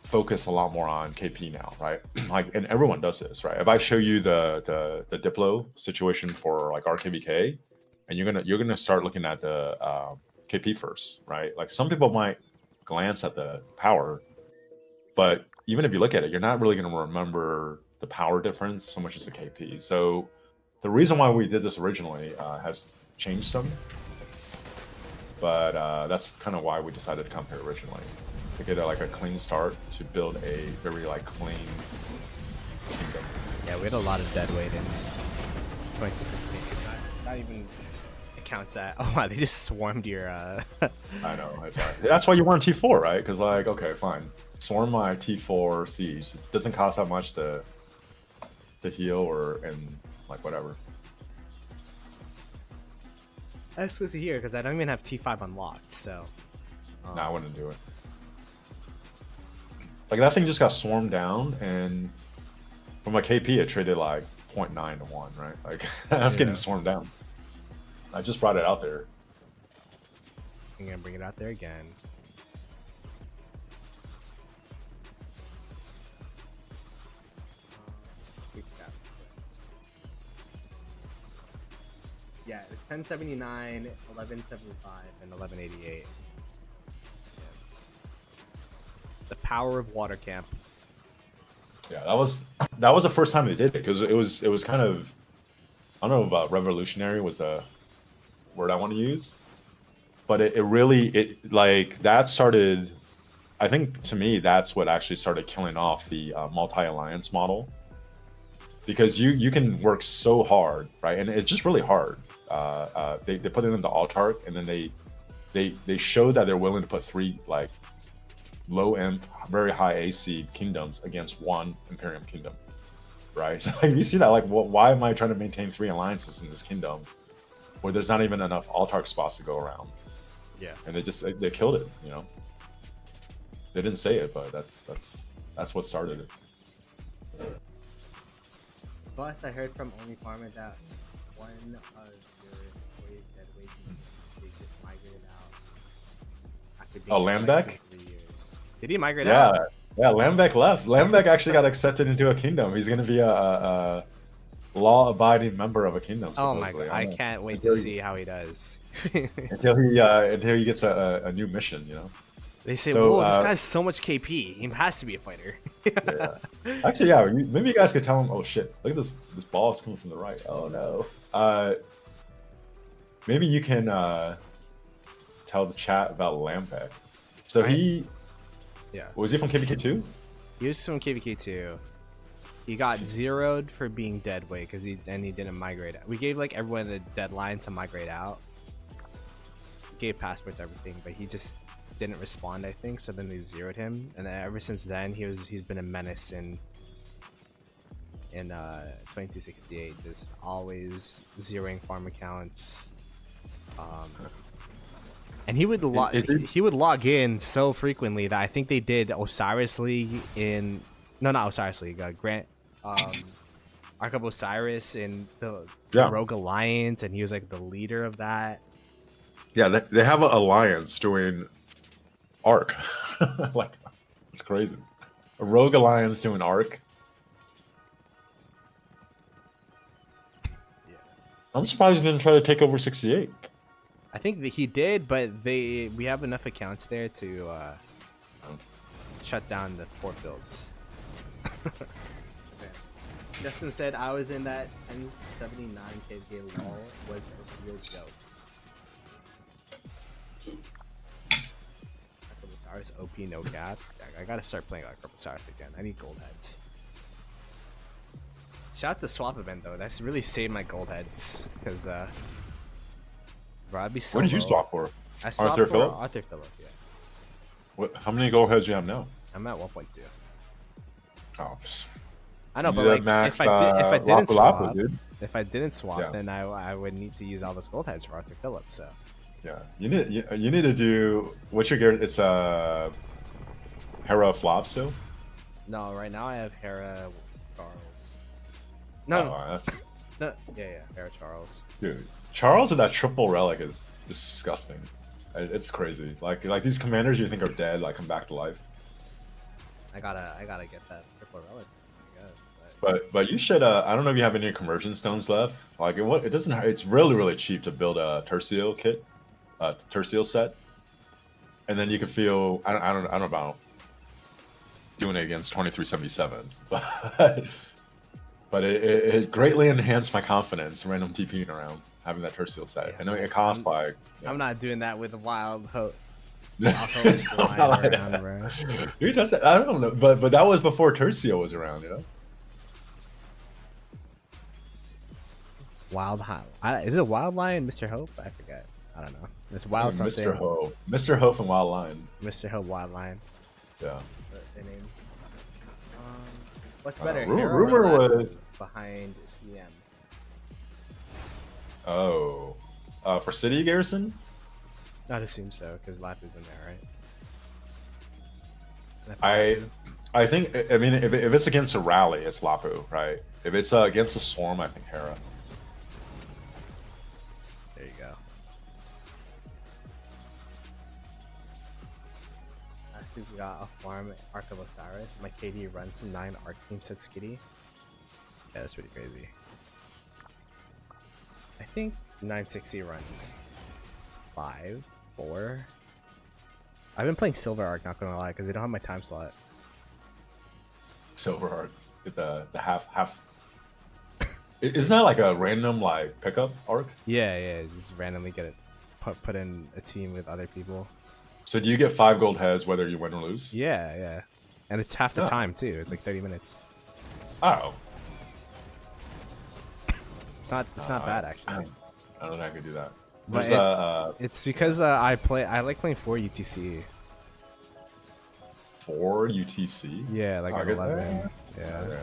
focus a lot more on KP now, right? Like, and everyone does this, right? If I show you the Diplo situation for like RKVK, and you're gonna start looking at the KP first, right? Like some people might glance at the power, but even if you look at it, you're not really gonna remember the power difference so much as the KP. So the reason why we did this originally has changed some. But that's kind of why we decided to come here originally, to get like a clean start, to build a very like clean kingdom. Yeah, we had a lot of dead weight in 2016. Not even accounts that. Oh wow, they just swarmed your. I know, it's all right. That's why you want T4, right? Because like, okay, fine, swarm my T4 siege. It doesn't cost that much to heal and like whatever. That's good to hear, because I don't even have T5 unlocked, so... No, I wouldn't do it. Like, that thing just got swarmed down, and from a KP, it traded like 0.9 to 1, right? Like, that's getting swarmed down. I just brought it out there. I'm gonna bring it out there again. Yeah, it's 1079, 1175, and 1188. Yeah. The power of water camp. Yeah, that was the first time they did it, because it was kind of, I don't know about revolutionary was the word I want to use, but it really like that started. I think to me that's what actually started killing off the multi-alliance model, because you can work so hard, right? And it's just really hard. They put it into Altark, and then they show that they're willing to put 3 like low imp, very high AC kingdoms against 1 Imperium kingdom, right? So like, you see that, like, why am I trying to maintain 3 alliances in this kingdom where there's not even enough Altark spots to go around? Yeah, and they killed it. You know, they didn't say it, but that's what started it. Plus, I heard from Only Farmer that one of your employees dead weight, they just migrated out. After being Lambeck? Like 3 years. Did he migrate out? Yeah, Lambeck left. Lambeck actually got accepted into a kingdom. He's going to be a law-abiding member of a kingdom. Oh my god, I can't wait to see how he does. until he gets a new mission, you know. They say, so, whoa, this guy's so much KP. He has to be a fighter. Yeah. Actually, yeah. Maybe you guys could tell him. Oh shit! Look at this. This ball is coming from the right. Oh no. Maybe you can tell the chat about Lampec. So Yeah. was he from KVK too? He was from KVK 2. He got zeroed for being dead weight because he didn't migrate. We gave like everyone a deadline to migrate out. Gave passports, everything, but he just didn't respond, I think. So then they zeroed him, and then ever since then he's been a menace in 2268, just always zeroing farm accounts. And he would log in so frequently that I think they did Osiris League in not Osiris League, Grant Ark of Osiris in the Rogue Alliance, and he was like the leader of that. Yeah, they have an alliance doing Ark. Like, it's crazy. A Rogue Alliance doing Ark. Yeah. I'm surprised he didn't try to take over 68. I think that he did, but we have enough accounts there to shut down the 4 builds. Justin said I was in that 1079 KVK lol was a real joke. Osiris OP no cap. I gotta start playing like Osiris again. I need gold heads. Shout out to swap event though. That's really saved my gold heads because bro, I'd be so. What did you low. swap for? I swapped Arthur for Phillip? Arthur Phillip, yeah. What? How many gold heads do you have now? I'm at 1.2. Oh, I know, you but did like max, if I didn't Lapu swap, Lapu, dude. if I didn't swap, Yeah. then I would need to use all those gold heads for Arthur Phillip. So Yeah, you need to do what's your gear? It's Hera flop still. no, right now I have Hera Charles. That's No, yeah, Hera Charles. dude. Charles with that triple relic is disgusting. It's crazy. Like these commanders you think are dead, like come back to life. I gotta get that triple relic. I guess, But you should. I don't know if you have any conversion stones left. Like it doesn't. It's really cheap to build a Tercio kit, Tercio set, and then you can feel. I don't know about doing it against 2377, but it greatly enhanced my confidence random TPing around having that Tercio set. Yeah, I know it costs like. I'm not doing that with a wild hope. It's not like that. Who does it? I don't know, but that was before Tercio was around, you know. Wild is it Wild Lion, Mr. Hope? I forget. I don't know. It's Wild something. Mr. Hope and Wild Lion. Mr. Hope, Wild Lion. Yeah. Their names. What's better? Rumor was behind CM. Oh, for City Garrison. I'd assume so because Lap is in there, right? I think I mean if it's against a rally, it's Lapu, right? If it's against a swarm, I think Hera. There you go. I think we got a farm Ark of Osiris. My KD runs 9 Arc team set skitty. Yeah, that's pretty crazy. I think 960 runs 5, 4. I've been playing Silver Arc, not gonna lie, because they don't have my time slot. Silver Arc, get the half. Isn't that like a random like pickup arc? Yeah, just randomly get it put in a team with other people. So do you get 5 gold heads whether you win or lose? Yeah, and it's half the time too. It's like 30 minutes. Oh, It's not bad actually. I don't know if I could do that. But it's because I like playing 4 UTC. 4 UTC? Yeah, like at 11. Yeah. Yeah.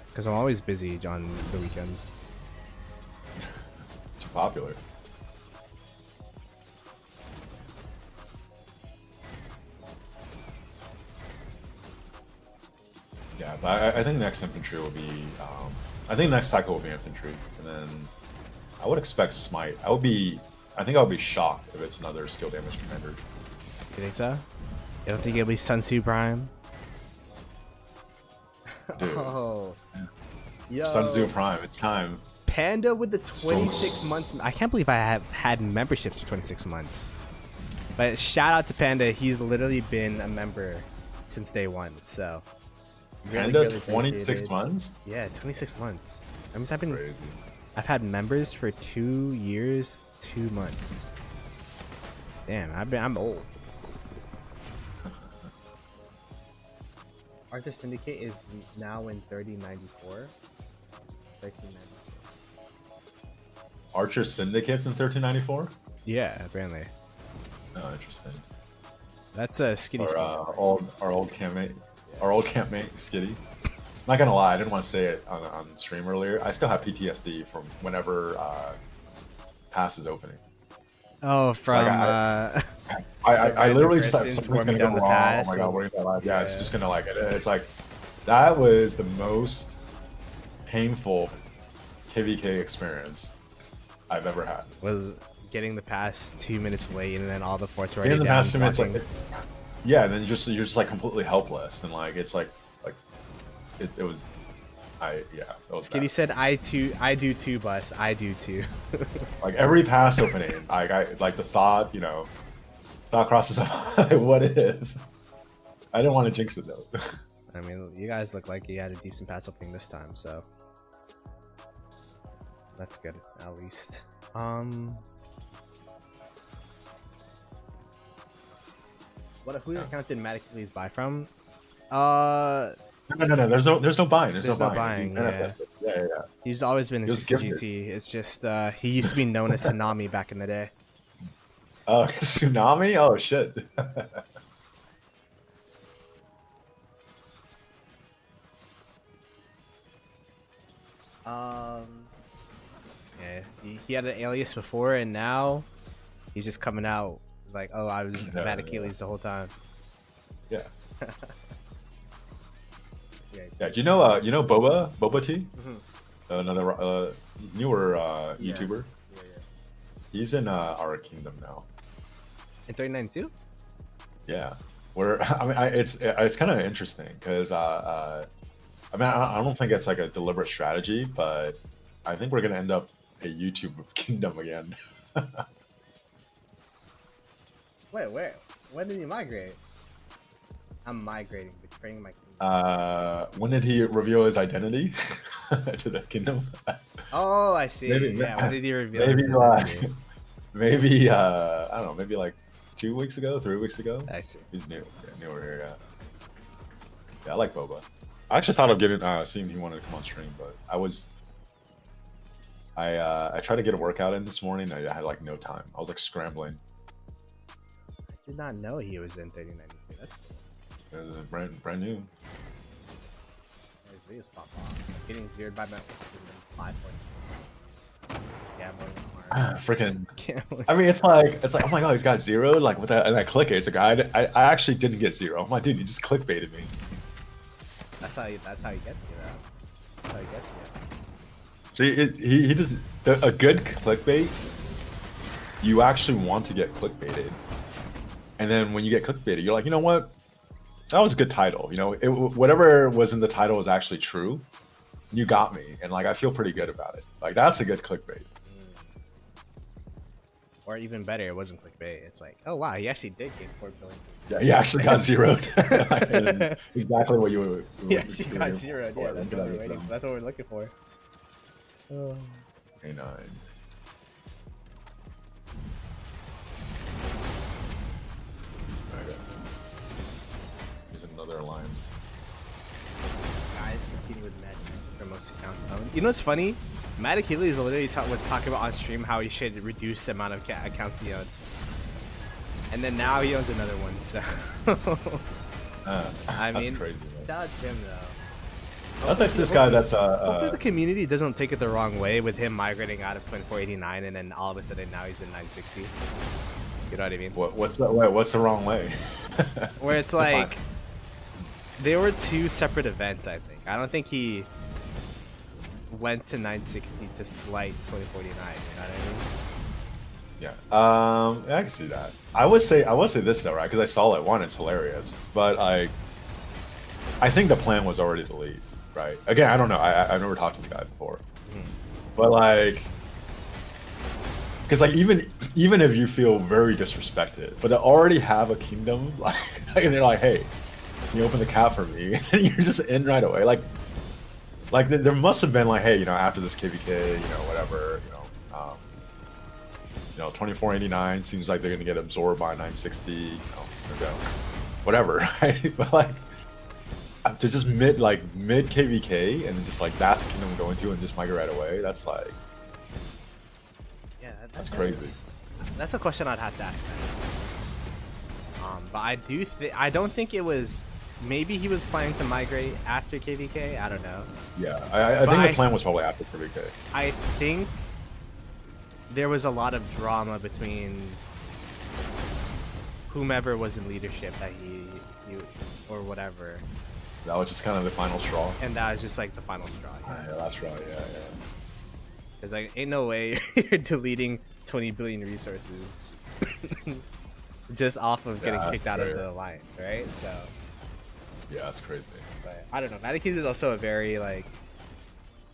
Because I'm always busy on the weekends. Too popular. Yeah, but I think next infantry will be. I think next cycle will be infantry, and then I would expect smite. I think I would be shocked if it's another skill damage commander. You think so? You don't think it'll be Sun Tzu Prime? Dude. Oh. Yo. Sun Tzu Prime, it's time. Panda with the 26 months. I can't believe I have had memberships for 26 months. But shout out to Panda. He's literally been a member since day 1. So Panda, really 26 appreciated. months? Yeah, 26 months. That means Crazy. I've had members for 2 years, 2 months. Damn, I'm old. Arthur Syndicate is now in 3094. 1394. Archer Syndicate's in 1394? Yeah, apparently. Oh, interesting. That's a Skitty Skitty. Our old campmate, Skitty. Not gonna lie, I didn't want to say it on stream earlier. I still have PTSD from whenever Pass is opening. Oh, from I literally just thought persons something's warming gonna down go the wrong. pass Oh my god, and- what is that like? Yeah, it's yeah. just gonna like it's like that was the most painful KVK experience I've ever had. was getting the pass 2 minutes late, and then all the forts were In already the down. past 2 minutes, Watching. like, yeah, and then you're just like completely helpless, and like it's like it was, it was Skitty bad. said, I do too, Bus. I do too. Like every pass opening, I like the thought crosses up, like, what if? I didn't want to jinx it though. I mean, you guys look like you had a decent pass opening this time, so that's good at least. What who account did Matt Achilles buy from? No. There's no buying. There's no buying. yeah. Yeah. He's always been in He was 60 gifted. GT. It's just he used to be known as Tsunami back in the day. Oh, tsunami! Oh shit. Yeah, he had an alias before, and now he's just coming out like, oh, I was No, Matt no. Achilles the whole time. Yeah. Yeah. Yeah. Do you know Boba T? Mhm. Another newer Yeah. YouTuber. Yeah. He's in our kingdom now. In 39-2? Yeah. It's kind of interesting because I don't think it's like a deliberate strategy, but I think we're gonna end up a YouTube kingdom again. Wait, where? When did he migrate? I'm migrating, betraying my kingdom. When did he reveal his identity to the kingdom? Oh, I see. Maybe- Yeah, when did he reveal Maybe his like identity? maybe I don't know, maybe like 2 weeks ago, 3 weeks ago. I see. He's new. Yeah, newer here. Yeah, I like Boba. I actually thought of getting seeing he wanted to come on stream, but I tried to get a workout in this morning. I had like no time. I was like scrambling. I did not know he was in 3092. That's cool. It was brand new. His videos pop off. Getting zeroed by Mount 5 points. Gambling on Mars. Freaking. Gambling. I mean, it's like oh my god, he's got zeroed. Like with that, and I click it. It's like I actually didn't get zero. I'm like, dude, you just clickbaited me. That's how you get zero. That's how you get zero. See, he does a good clickbait. You actually want to get clickbaited, and then when you get clickbaited, you're like, you know what? That was a good title. You know, whatever was in the title was actually true. You got me, and like I feel pretty good about it. Like that's a good clickbait. Or even better, it wasn't clickbait. It's like, oh wow, he actually did get 4 billion. Yeah, he actually got zeroed. And exactly what you were. He actually got zeroed. Yeah, Look that's at what we're that, waiting for. That's what we're looking for. Oh. A9. Okay. Here's another alliance. Guys competing with Matt for most accounts owned. You know what's funny? Matt Achilles literally was talking about on stream how he should reduce the amount of accounts he owns. And then now he owns another one, so... I That's mean, crazy. Man. that's him though. That's like this guy that's Hopefully the community doesn't take it the wrong way with him migrating out of 2489 and then all of a sudden now he's in 960. You know what I mean? what's the wrong way? Where it's like they were two separate events, I think. I don't think he went to 960 to slight 2049, you know what I mean? Yeah. I can see that. I would say this though, right? Because I saw it. One, it's hilarious, but I think the plan was already to leave, right? Again, I don't know. I've never talked to the guy before, but like, because like even if you feel very disrespected, but to already have a kingdom, like, and they're like, hey, You open the cap for me, and you're just in right away. Like there must have been like, hey, you know, after this KVK, you know, whatever, you know, 2489 seems like they're gonna get absorbed by 960, you know, whatever, right? But like to just mid KVK and just like that's the kingdom I'm going to and just migrate right away. That's like, yeah, that's crazy. That's a question I'd have to ask. But I don't think it was. Maybe he was planning to migrate after KVK. I don't know. Yeah, I think the plan was probably after KVK. I think there was a lot of drama between whomever was in leadership that he or whatever. That was just kind of the final straw. And that was just like the final straw. Yeah, last straw. Yeah. It's like ain't no way you're deleting 20 billion resources just off of getting kicked out of the alliance, right? So. Yeah, that's crazy. But I don't know. Matikis is also a very like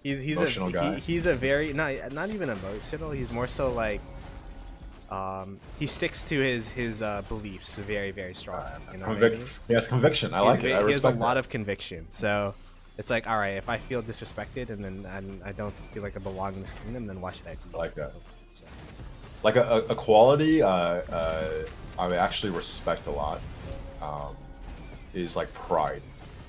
he's emotional guy. He's a very not even emotional. He's more so like he sticks to his beliefs very, very strong. You know what I mean? He has conviction. I like it. I he has a respect lot that. of conviction. So it's like, all right, if I feel disrespected and then I don't feel like I belong in this kingdom, then why should I? I like that. So. Like a quality I actually respect a lot is like pride.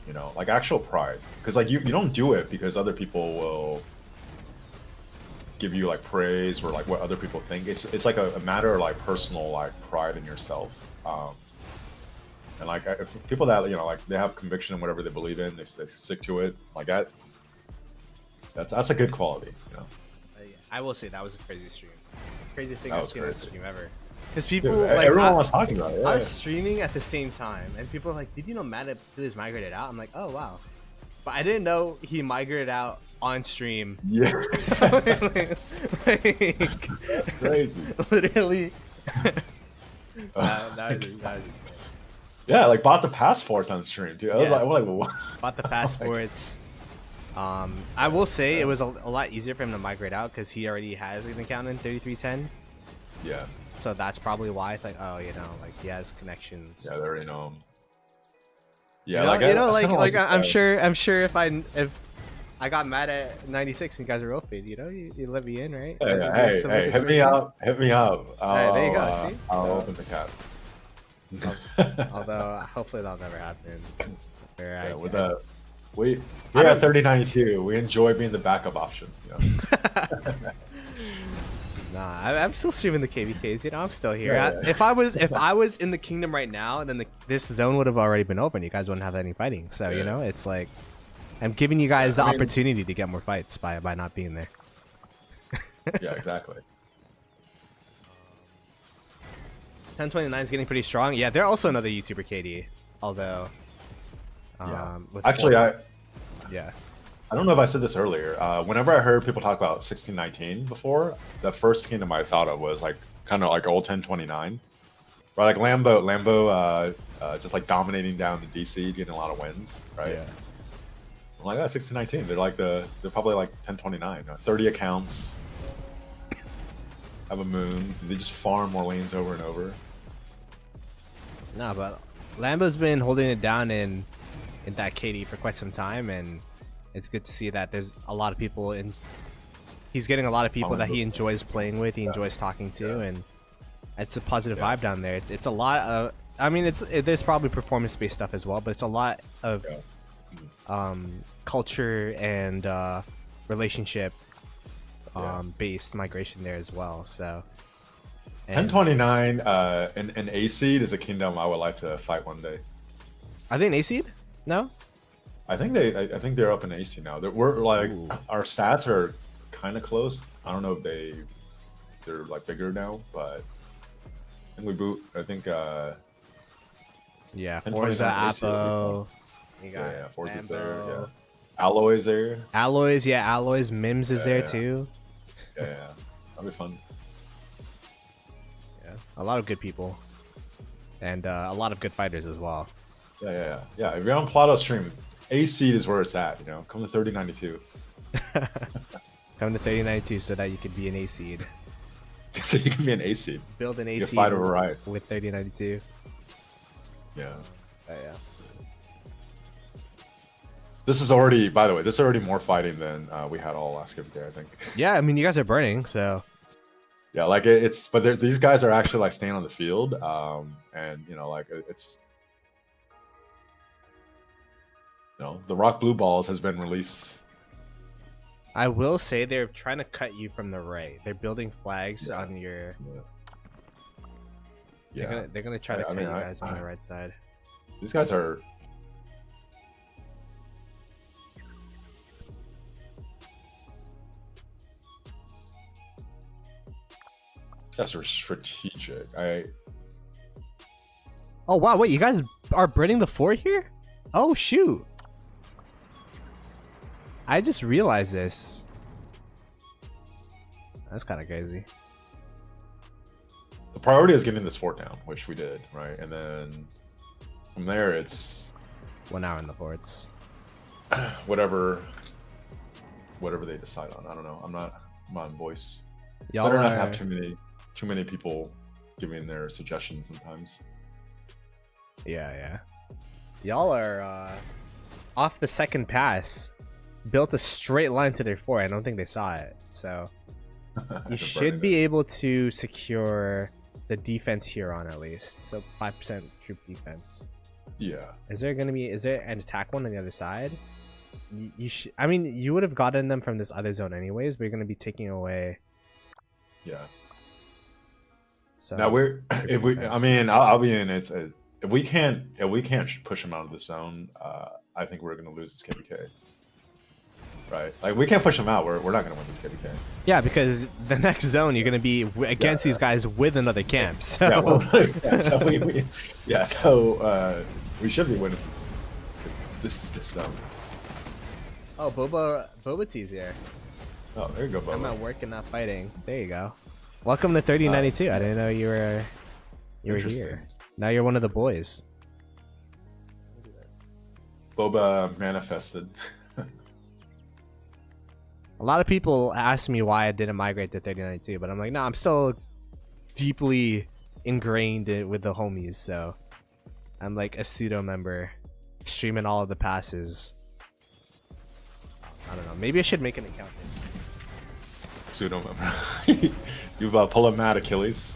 You know, like actual pride. Because like you don't do it because other people will give you like praise or like what other people think. It's like a matter of like personal like pride in yourself. And like if people that, you know, like they have conviction in whatever they believe in, they stick to it. Like that's a good quality, you know. I will say that was a crazy stream. Crazy thing That I've was seen on crazy. stream ever. Because people Dude, like everyone was talking about it. I Yeah. was streaming at the same time, and people are like, "Did you know Matt is migrated out?" I'm like, "Oh wow," but I didn't know he migrated out on stream. Yeah. like, Crazy. Literally. that was insane. Yeah, like bought the passports on stream, dude. I was Yeah. like, what? Bought the passports. I will say it was a lot easier for him to migrate out because he already has an account in 3310. Yeah. So that's probably why it's like, oh, you know, like he has connections. Yeah, they already know him. Yeah, like I'm sure if I got mad at 96 and you guys are open, you know, you let me in, right? Yeah, hey, hit me up. Hey, there you go. See? I'll open the cap. Although hopefully that'll never happen. Yeah, with that, we're at 3092. We enjoy being the backup option. You know? Nah, I'm still streaming the KVKs. You know, I'm still here. Yeah. If I was in the kingdom right now, then this zone would have already been open. You guys wouldn't have any fighting. So you know, it's like I'm giving you guys the opportunity to get more fights by not being there. Yeah, exactly. 1029 is getting pretty strong. Yeah, they're also another YouTuber, KD. Although, with actually, I I don't know if I said this earlier. Whenever I heard people talk about 1619 before, the first kingdom I thought of was like kind of like old 1029, right? Like Lambo, just like dominating down the DC, getting a lot of wins, right? Yeah. I'm like, 1619. They're probably like 1029, 30 accounts, have a moon. They just farm more lanes over and over. Nah, but Lambo's been holding it down in that KD for quite some time, and it's good to see that there's a lot of people in. He's getting a lot of people that he enjoys playing with, he enjoys talking to, and it's a positive vibe down there. It's a lot of. I mean, there's probably performance-based stuff as well, but it's a lot of culture and relationship based migration there as well. So. 1029 an A seed is a kingdom I would like to fight one day. Are they an A seed? No. I think they're up in AC now. We're like our stats are kind of close. I don't know if they're like bigger now, but I think we boot. I think yeah, Forza, Apo. Yeah, Forza's there. Yeah, Alloy's there. Alloys, Alloys. Mims is there too. Yeah, that'll be fun. Yeah, a lot of good people, and a lot of good fighters as well. Yeah. If you're on Ploto stream, A seed is where it's at. You know, come to 3092. Come to 3092 so that you could be an A seed. So you can be an A seed. Build an A seed fight over right with 3092. Yeah. Yeah. This is already, by the way, this is already more fighting than we had all last KVK, I think. Yeah, I mean, you guys are burning, so. Yeah, like it's, but these guys are actually like staying on the field, and you know, like it's, you know, the rock blue balls has been released. I will say they're trying to cut you from the right. They're building flags on your. Yeah, they're gonna try to cut you guys on the right side. These guys are. Guys are strategic. Oh wow! Wait, you guys are burning the fort here? Oh shoot! I just realized this. That's kind of crazy. The priority is getting this fort down, which we did, right? And then from there, it's 1 hour in the forts. whatever they decide on. I don't know. I'm not on voice. Y'all Better not have too many people giving their suggestions sometimes. Yeah. Y'all are off the second pass. Built a straight line to their fort. I don't think they saw it. So you should be able to secure the defense here on at least. So 5% troop defense. Yeah. Is there an attack one on the other side? I mean, you would have gotten them from this other zone anyways, but you're going to be taking away. Yeah. So now I mean, I'll be in it. If we can't push them out of the zone, I think we're going to lose this KVK. Right, like we can't push them out. We're not gonna win this KVK. Yeah, because the next zone you're gonna be against these guys with another camp. So so we should be winning this zone. Oh, Boba T's here. Oh, there you go, Boba. I'm at work and not fighting. There you go. Welcome to 3092. I didn't know you were here. Now you're one of the boys. Boba manifested. A lot of people ask me why I didn't migrate to 3092, but I'm like, no, I'm still deeply ingrained with the homies, so I'm like a pseudo member, streaming all of the passes. I don't know. Maybe I should make an account. Pseudo member. You pull a mad Achilles.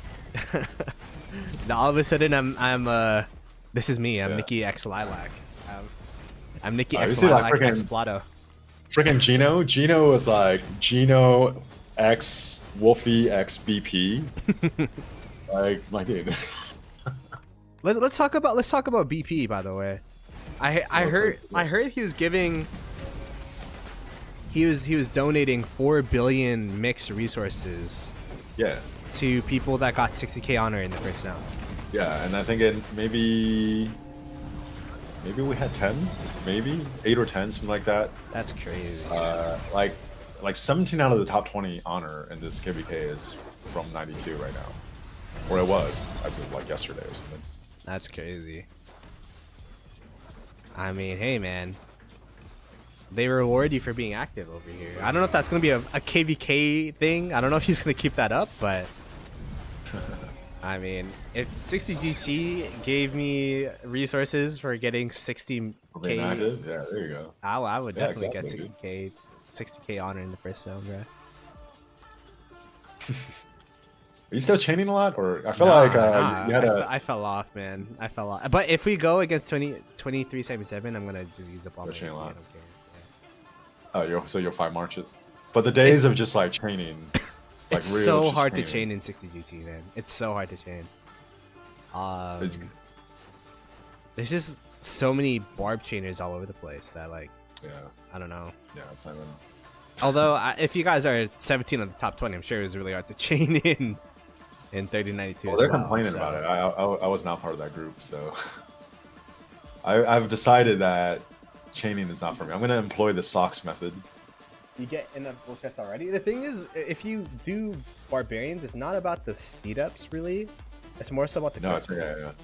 Now all of a sudden I'm this is me. I'm Nikki X Lilac. I'm Nikki X Lilac X Ploto. Freaking Gino was like Gino X Wolfie X BP. like dude. Let's talk about BP, by the way. I heard he was giving he was donating 4 billion mixed resources. Yeah. To people that got 60k honor in the first round. Yeah, and I think maybe we had 10, maybe 8 or 10, something like that. That's crazy. Like 17 out of the top 20 honor in this KVK is from 92 right now, or it was as of like yesterday or something. That's crazy. I mean, hey man, they reward you for being active over here. I don't know if that's gonna be a KVK thing. I don't know if he's gonna keep that up, but I mean, if 60GT gave me resources for getting 60k, yeah, there you go. I would definitely get 60k honor in the first zone, bro. Are you still chaining a lot, or I feel like you had I fell off, man. I fell off. But if we go against 2377, I'm gonna just use up all my chain a lot. I don't care. Oh, so you'll 5 March it. But the days of just like chaining. Like it's so hard to chain in 60GT, man. It's so hard to chain. There's just so many barb chainers all over the place that, like, I don't know. Yeah, it's not even... Although, if you guys are 17 on the top 20, I'm sure it was really hard to chain in 3092. Well, they're complaining about it. I was not part of that group, so I've decided that chaining is not for me. I'm gonna employ the socks method. You get enough gold chests already. The thing is, if you do barbarians, it's not about the speed ups really. It's more so about the crystals.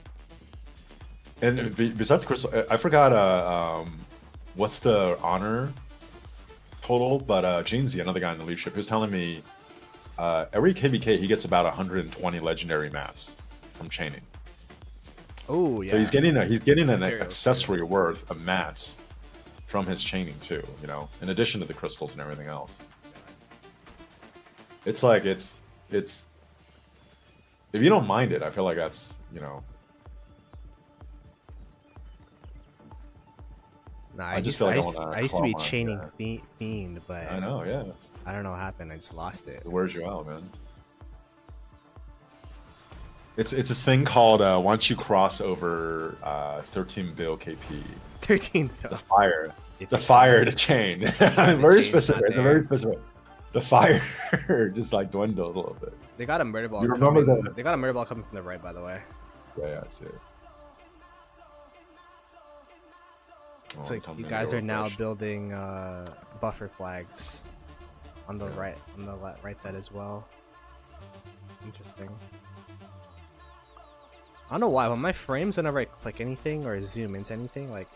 Yeah. And besides crystal, I forgot what's the honor total, but Jeansy, another guy in the leadership, he was telling me every KVK he gets about 120 legendary mats from chaining. Oh yeah. So he's getting an accessory worth of mats from his chaining too. You know, in addition to the crystals and everything else. It's like it's if you don't mind it, I feel like that's, you know. Nah, I just feel like I used to be chaining fiend, but I know, yeah. I don't know what happened. I just lost it. It wears you out, man. It's this thing called once you cross over 13 bill KP. 13 The fire. The fire to chain. Very specific. It's very specific. The fire just like dwindles a little bit. They got a murder ball. You remember that? They got a murder ball coming from the right, by the way. Yeah, I see it. It's like you guys are now building buffer flags on the right, right side as well. Interesting. I don't know why, but my frames, whenever I click anything or zoom into anything, like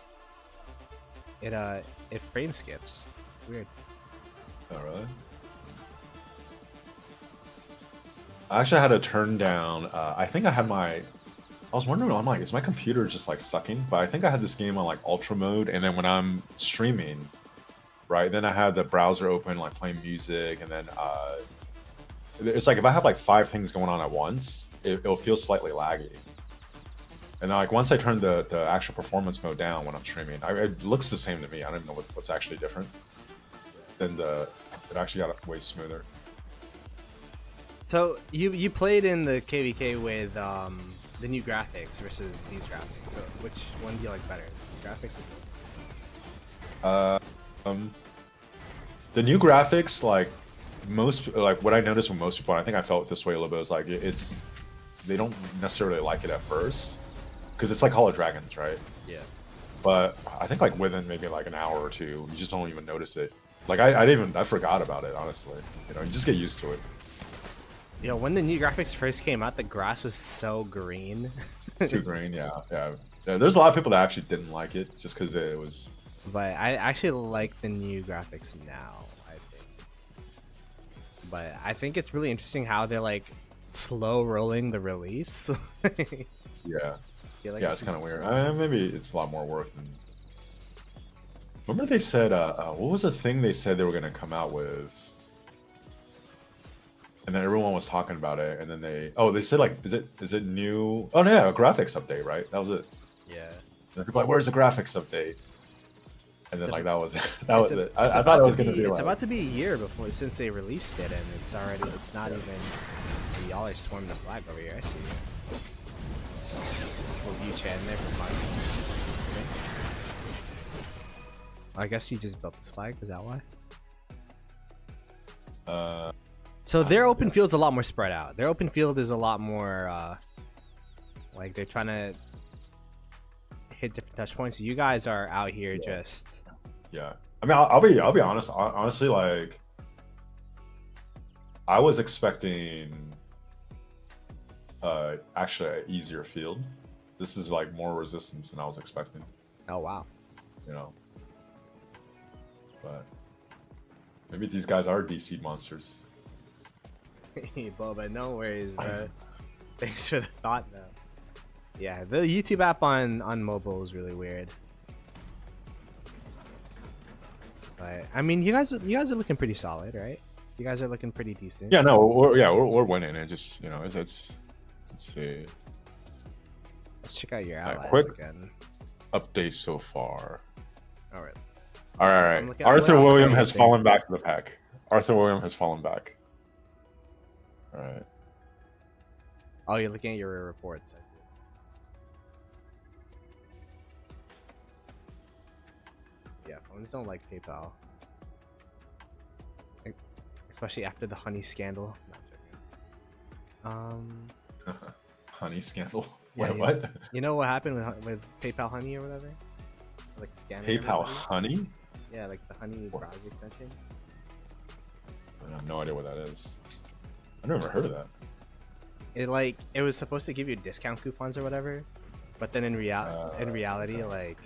it frame skips. Weird. Oh really? I actually had to turn down. I think I had my. I was wondering. I'm like, is my computer just like sucking? But I think I had this game on like ultra mode, and then when I'm streaming, right, then I have the browser open, like playing music, and then it's like if I have like 5 things going on at once, it'll feel slightly laggy. And like once I turn the actual performance mode down when I'm streaming, it looks the same to me. I don't know what's actually different. Then it actually got way smoother. So you played in the KVK with the new graphics versus these graphics. So which one do you like better, the graphics? The new graphics, like what I noticed with most people, and I think I felt this way a little bit, is like they don't necessarily like it at first because it's like Hall of Dragons, right? Yeah. But I think like within maybe like an hour or two, you just don't even notice it. Like I forgot about it, honestly. You know, you just get used to it. You know, when the new graphics first came out, the grass was so green. Too green, yeah. There's a lot of people that actually didn't like it just because it was. But I actually like the new graphics now, I think. But I think it's really interesting how they're like slow rolling the release. Yeah. Like yeah, it's kind of weird. Maybe it's a lot more work than. Remember they said, what was the thing they said they were going to come out with? And then everyone was talking about it, and then they said like, is it new? Oh no, yeah, a graphics update, right? That was it. Yeah. And people like, where's the graphics update? And then like that was it. I thought it was going to be. It's about to be a year since they released it, and it's not even. Y'all are swarming the flag over here. I see you. Just little view chat in there for fun. I guess you just built this flag. Is that why? So their open field's a lot more spread out. Their open field is a lot more like they're trying to hit different touch points. You guys are out here just. Yeah, I mean, I'll be honest. Honestly, like I was expecting actually an easier field. This is like more resistance than I was expecting. Oh wow. You know. But maybe these guys are DC monsters. Hey, Boba, no worries, bro. Thanks for the thought, though. Yeah, the YouTube app on mobile is really weird. But I mean, you guys are looking pretty solid, right? You guys are looking pretty decent. Yeah, no, we're winning. It just, you know, let's see. Let's check out your allies quick again. Update so far. All right. All right. Arthur William has fallen back to the pack. Arthur William has fallen back. All right. Oh, you're looking at your reports. I see. Yeah, phones don't like PayPal. Especially after the honey scandal. Not joking. Honey scandal? Yeah, Wait, what? You know what happened with PayPal Honey or whatever? Like scamming PayPal everybody? Honey? Yeah, like the Honey browser extension. I have no idea what that is. I never heard of that. It was supposed to give you discount coupons or whatever, but then in reality, like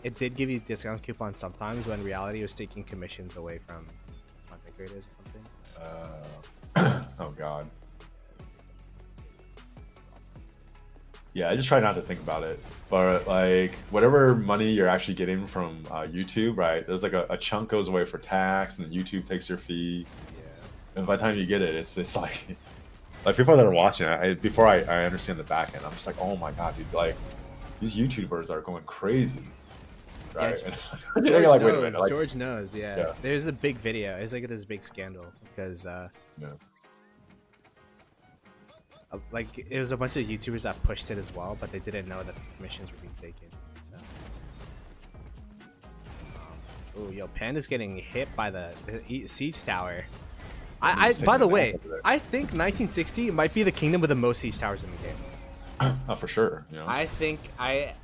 it did give you discount coupons sometimes, but in reality, it was taking commissions away from content creators or something. Oh god. Yeah, I just try not to think about it. But like whatever money you're actually getting from YouTube, right? There's like a chunk goes away for tax, and then YouTube takes your fee. Yeah. And by the time you get it, it's like people that are watching it, before I understand the back end, I'm just like, oh my god, dude, like these YouTubers are going crazy, right? Yeah, And George you're like, knows. wait a minute, like, George knows. Yeah. Yeah. There's a big video. It's like this big scandal because yeah. like it was a bunch of YouTubers that pushed it as well, but they didn't know that the permissions were being taken. So. Oh, yo, Panda's getting hit by the siege tower. By the way, I think 1960 might be the kingdom with the most siege towers in the game. Oh, for sure. You know? I think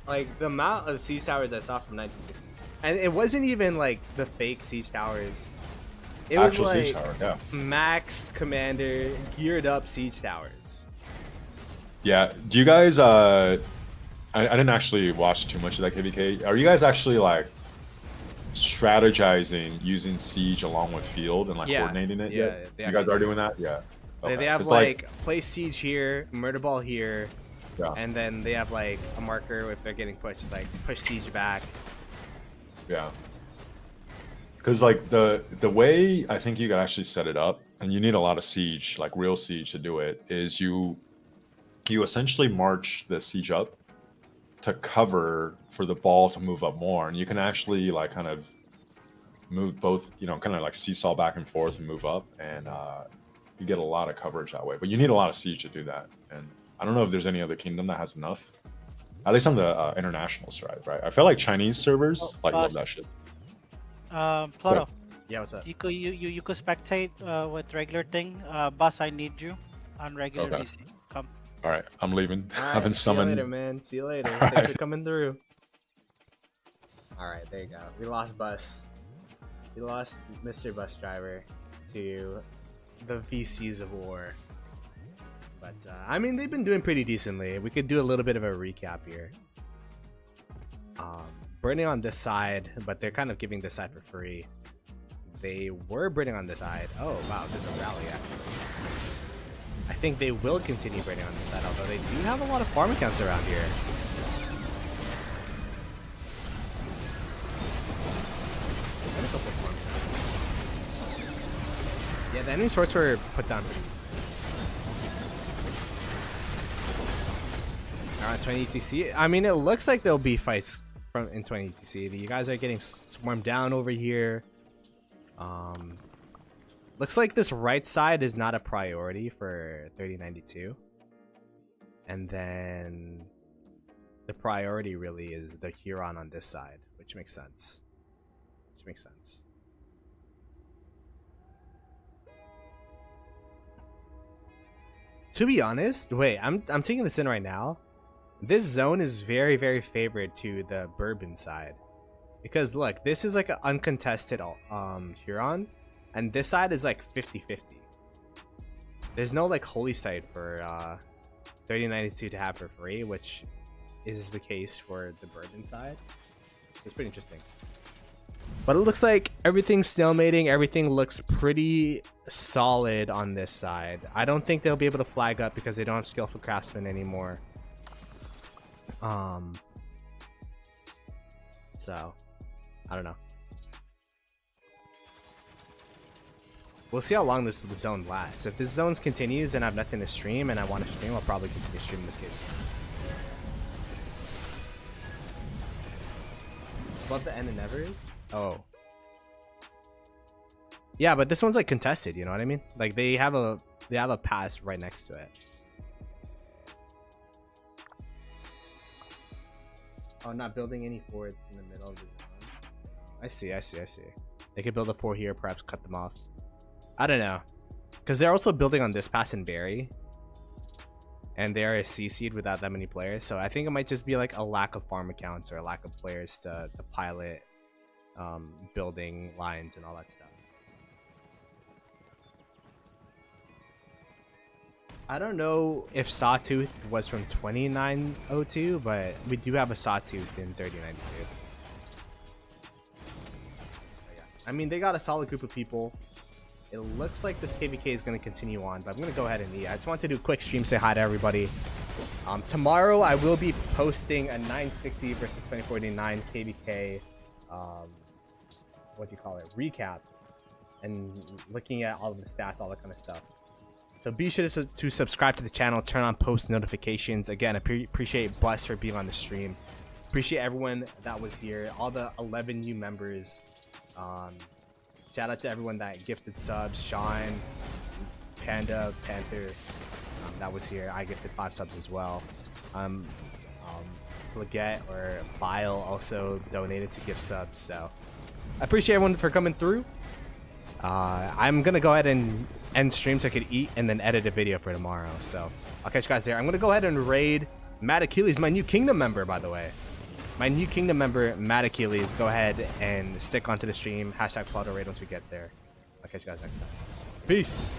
like the amount of siege towers I saw from 1960, and it wasn't even like the fake siege towers. It Actual was like siege tower, yeah. max commander geared up siege towers. Yeah. Do you guys? I didn't actually watch too much of that KVK. Are you guys actually like strategizing using siege along with field and like coordinating it? Yeah, you guys are doing that. Yeah. They have like place siege here, murder ball here, yeah. and then they have like a marker if they're getting pushed, like push siege back. Yeah. Because like the way I think you could actually set it up, and you need a lot of siege, like real siege to do it, is you essentially march the siege up to cover for the ball to move up more, and you can actually like kind of move both, you know, kind of like seesaw back and forth and move up, and you get a lot of coverage that way. But you need a lot of siege to do that, and I don't know if there's any other kingdom that has enough. At least on the international side, right? I feel like Chinese servers love that shit. Ploto. Yeah, what's up? You could spectate with regular thing. Boss, I need you on regular Okay. VC. Come. All right, I'm leaving. All right, I've been summoned. See you later, man. See you later. All Thanks right. for coming through. All right, there you go. We lost Bus. We lost Mr. Bus Driver to the VCs of war. But I mean, they've been doing pretty decently. We could do a little bit of a recap here. Burning on this side, but they're kind of giving this side for free. They were burning on this side. Oh wow, there's a rally actually. I think they will continue burning on this side, although they do have a lot of farm accounts around here. And a couple of farm accounts. Yeah, the enemy swords were put down pretty. Alright, 20 ETC. I mean, it looks like there'll be fights in 20 ETC. You guys are getting swarmed down over here. Looks like this right side is not a priority for 3092. And then the priority really is the Huron on this side, which makes sense. To be honest, wait, I'm taking this in right now. This zone is very, very favored to the Bourbon side. Because look, this is like an uncontested Huron. And this side is like 50-50. There's no like holy site for 3092 to have for free, which is the case for the Bourbon side. It's pretty interesting. But it looks like everything's stalemating. Everything looks pretty solid on this side. I don't think they'll be able to flag up because they don't have skillful craftsmen anymore. So I don't know. We'll see how long this zone lasts. If this zone continues and I have nothing to stream and I want to stream, I'll probably continue streaming this game. Above the end of Nevers? Oh. Yeah, but this one's like contested, you know what I mean? Like they have a pass right next to it. Oh, not building any forts in the middle of the zone. I see. They could build a fort here, perhaps cut them off. I don't know. Because they're also building on this pass in Berry. And they are a CC'd without that many players. So I think it might just be like a lack of farm accounts or a lack of players to pilot building lines and all that stuff. I don't know if Sawtooth was from 2902, but we do have a Sawtooth in 3092. Yeah. I mean, they got a solid group of people. It looks like this KVK is going to continue on, but I'm going to go ahead and eat. I just wanted to do a quick stream, say hi to everybody. Tomorrow I will be posting a 960 versus 2049 KVK, what do you call it, recap, and looking at all of the stats, all that kind of stuff. So be sure to subscribe to the channel, turn on post notifications. Again, I appreciate Bus for being on the stream. Appreciate everyone that was here, all the 11 new members. Shout out to everyone that gifted subs, Sean, Panda, Panther, that was here. I gifted 5 subs as well. Leggett or Bile also donated to gift subs, so I appreciate everyone for coming through. I'm gonna go ahead and end stream so I could eat and then edit a video for tomorrow, so I'll catch you guys there. I'm gonna go ahead and raid Matt Achilles, my new kingdom member, by the way. My new kingdom member, Matt Achilles. Go ahead and stick onto the stream. #Ploto raid once we get there. I'll catch you guys next time. Peace.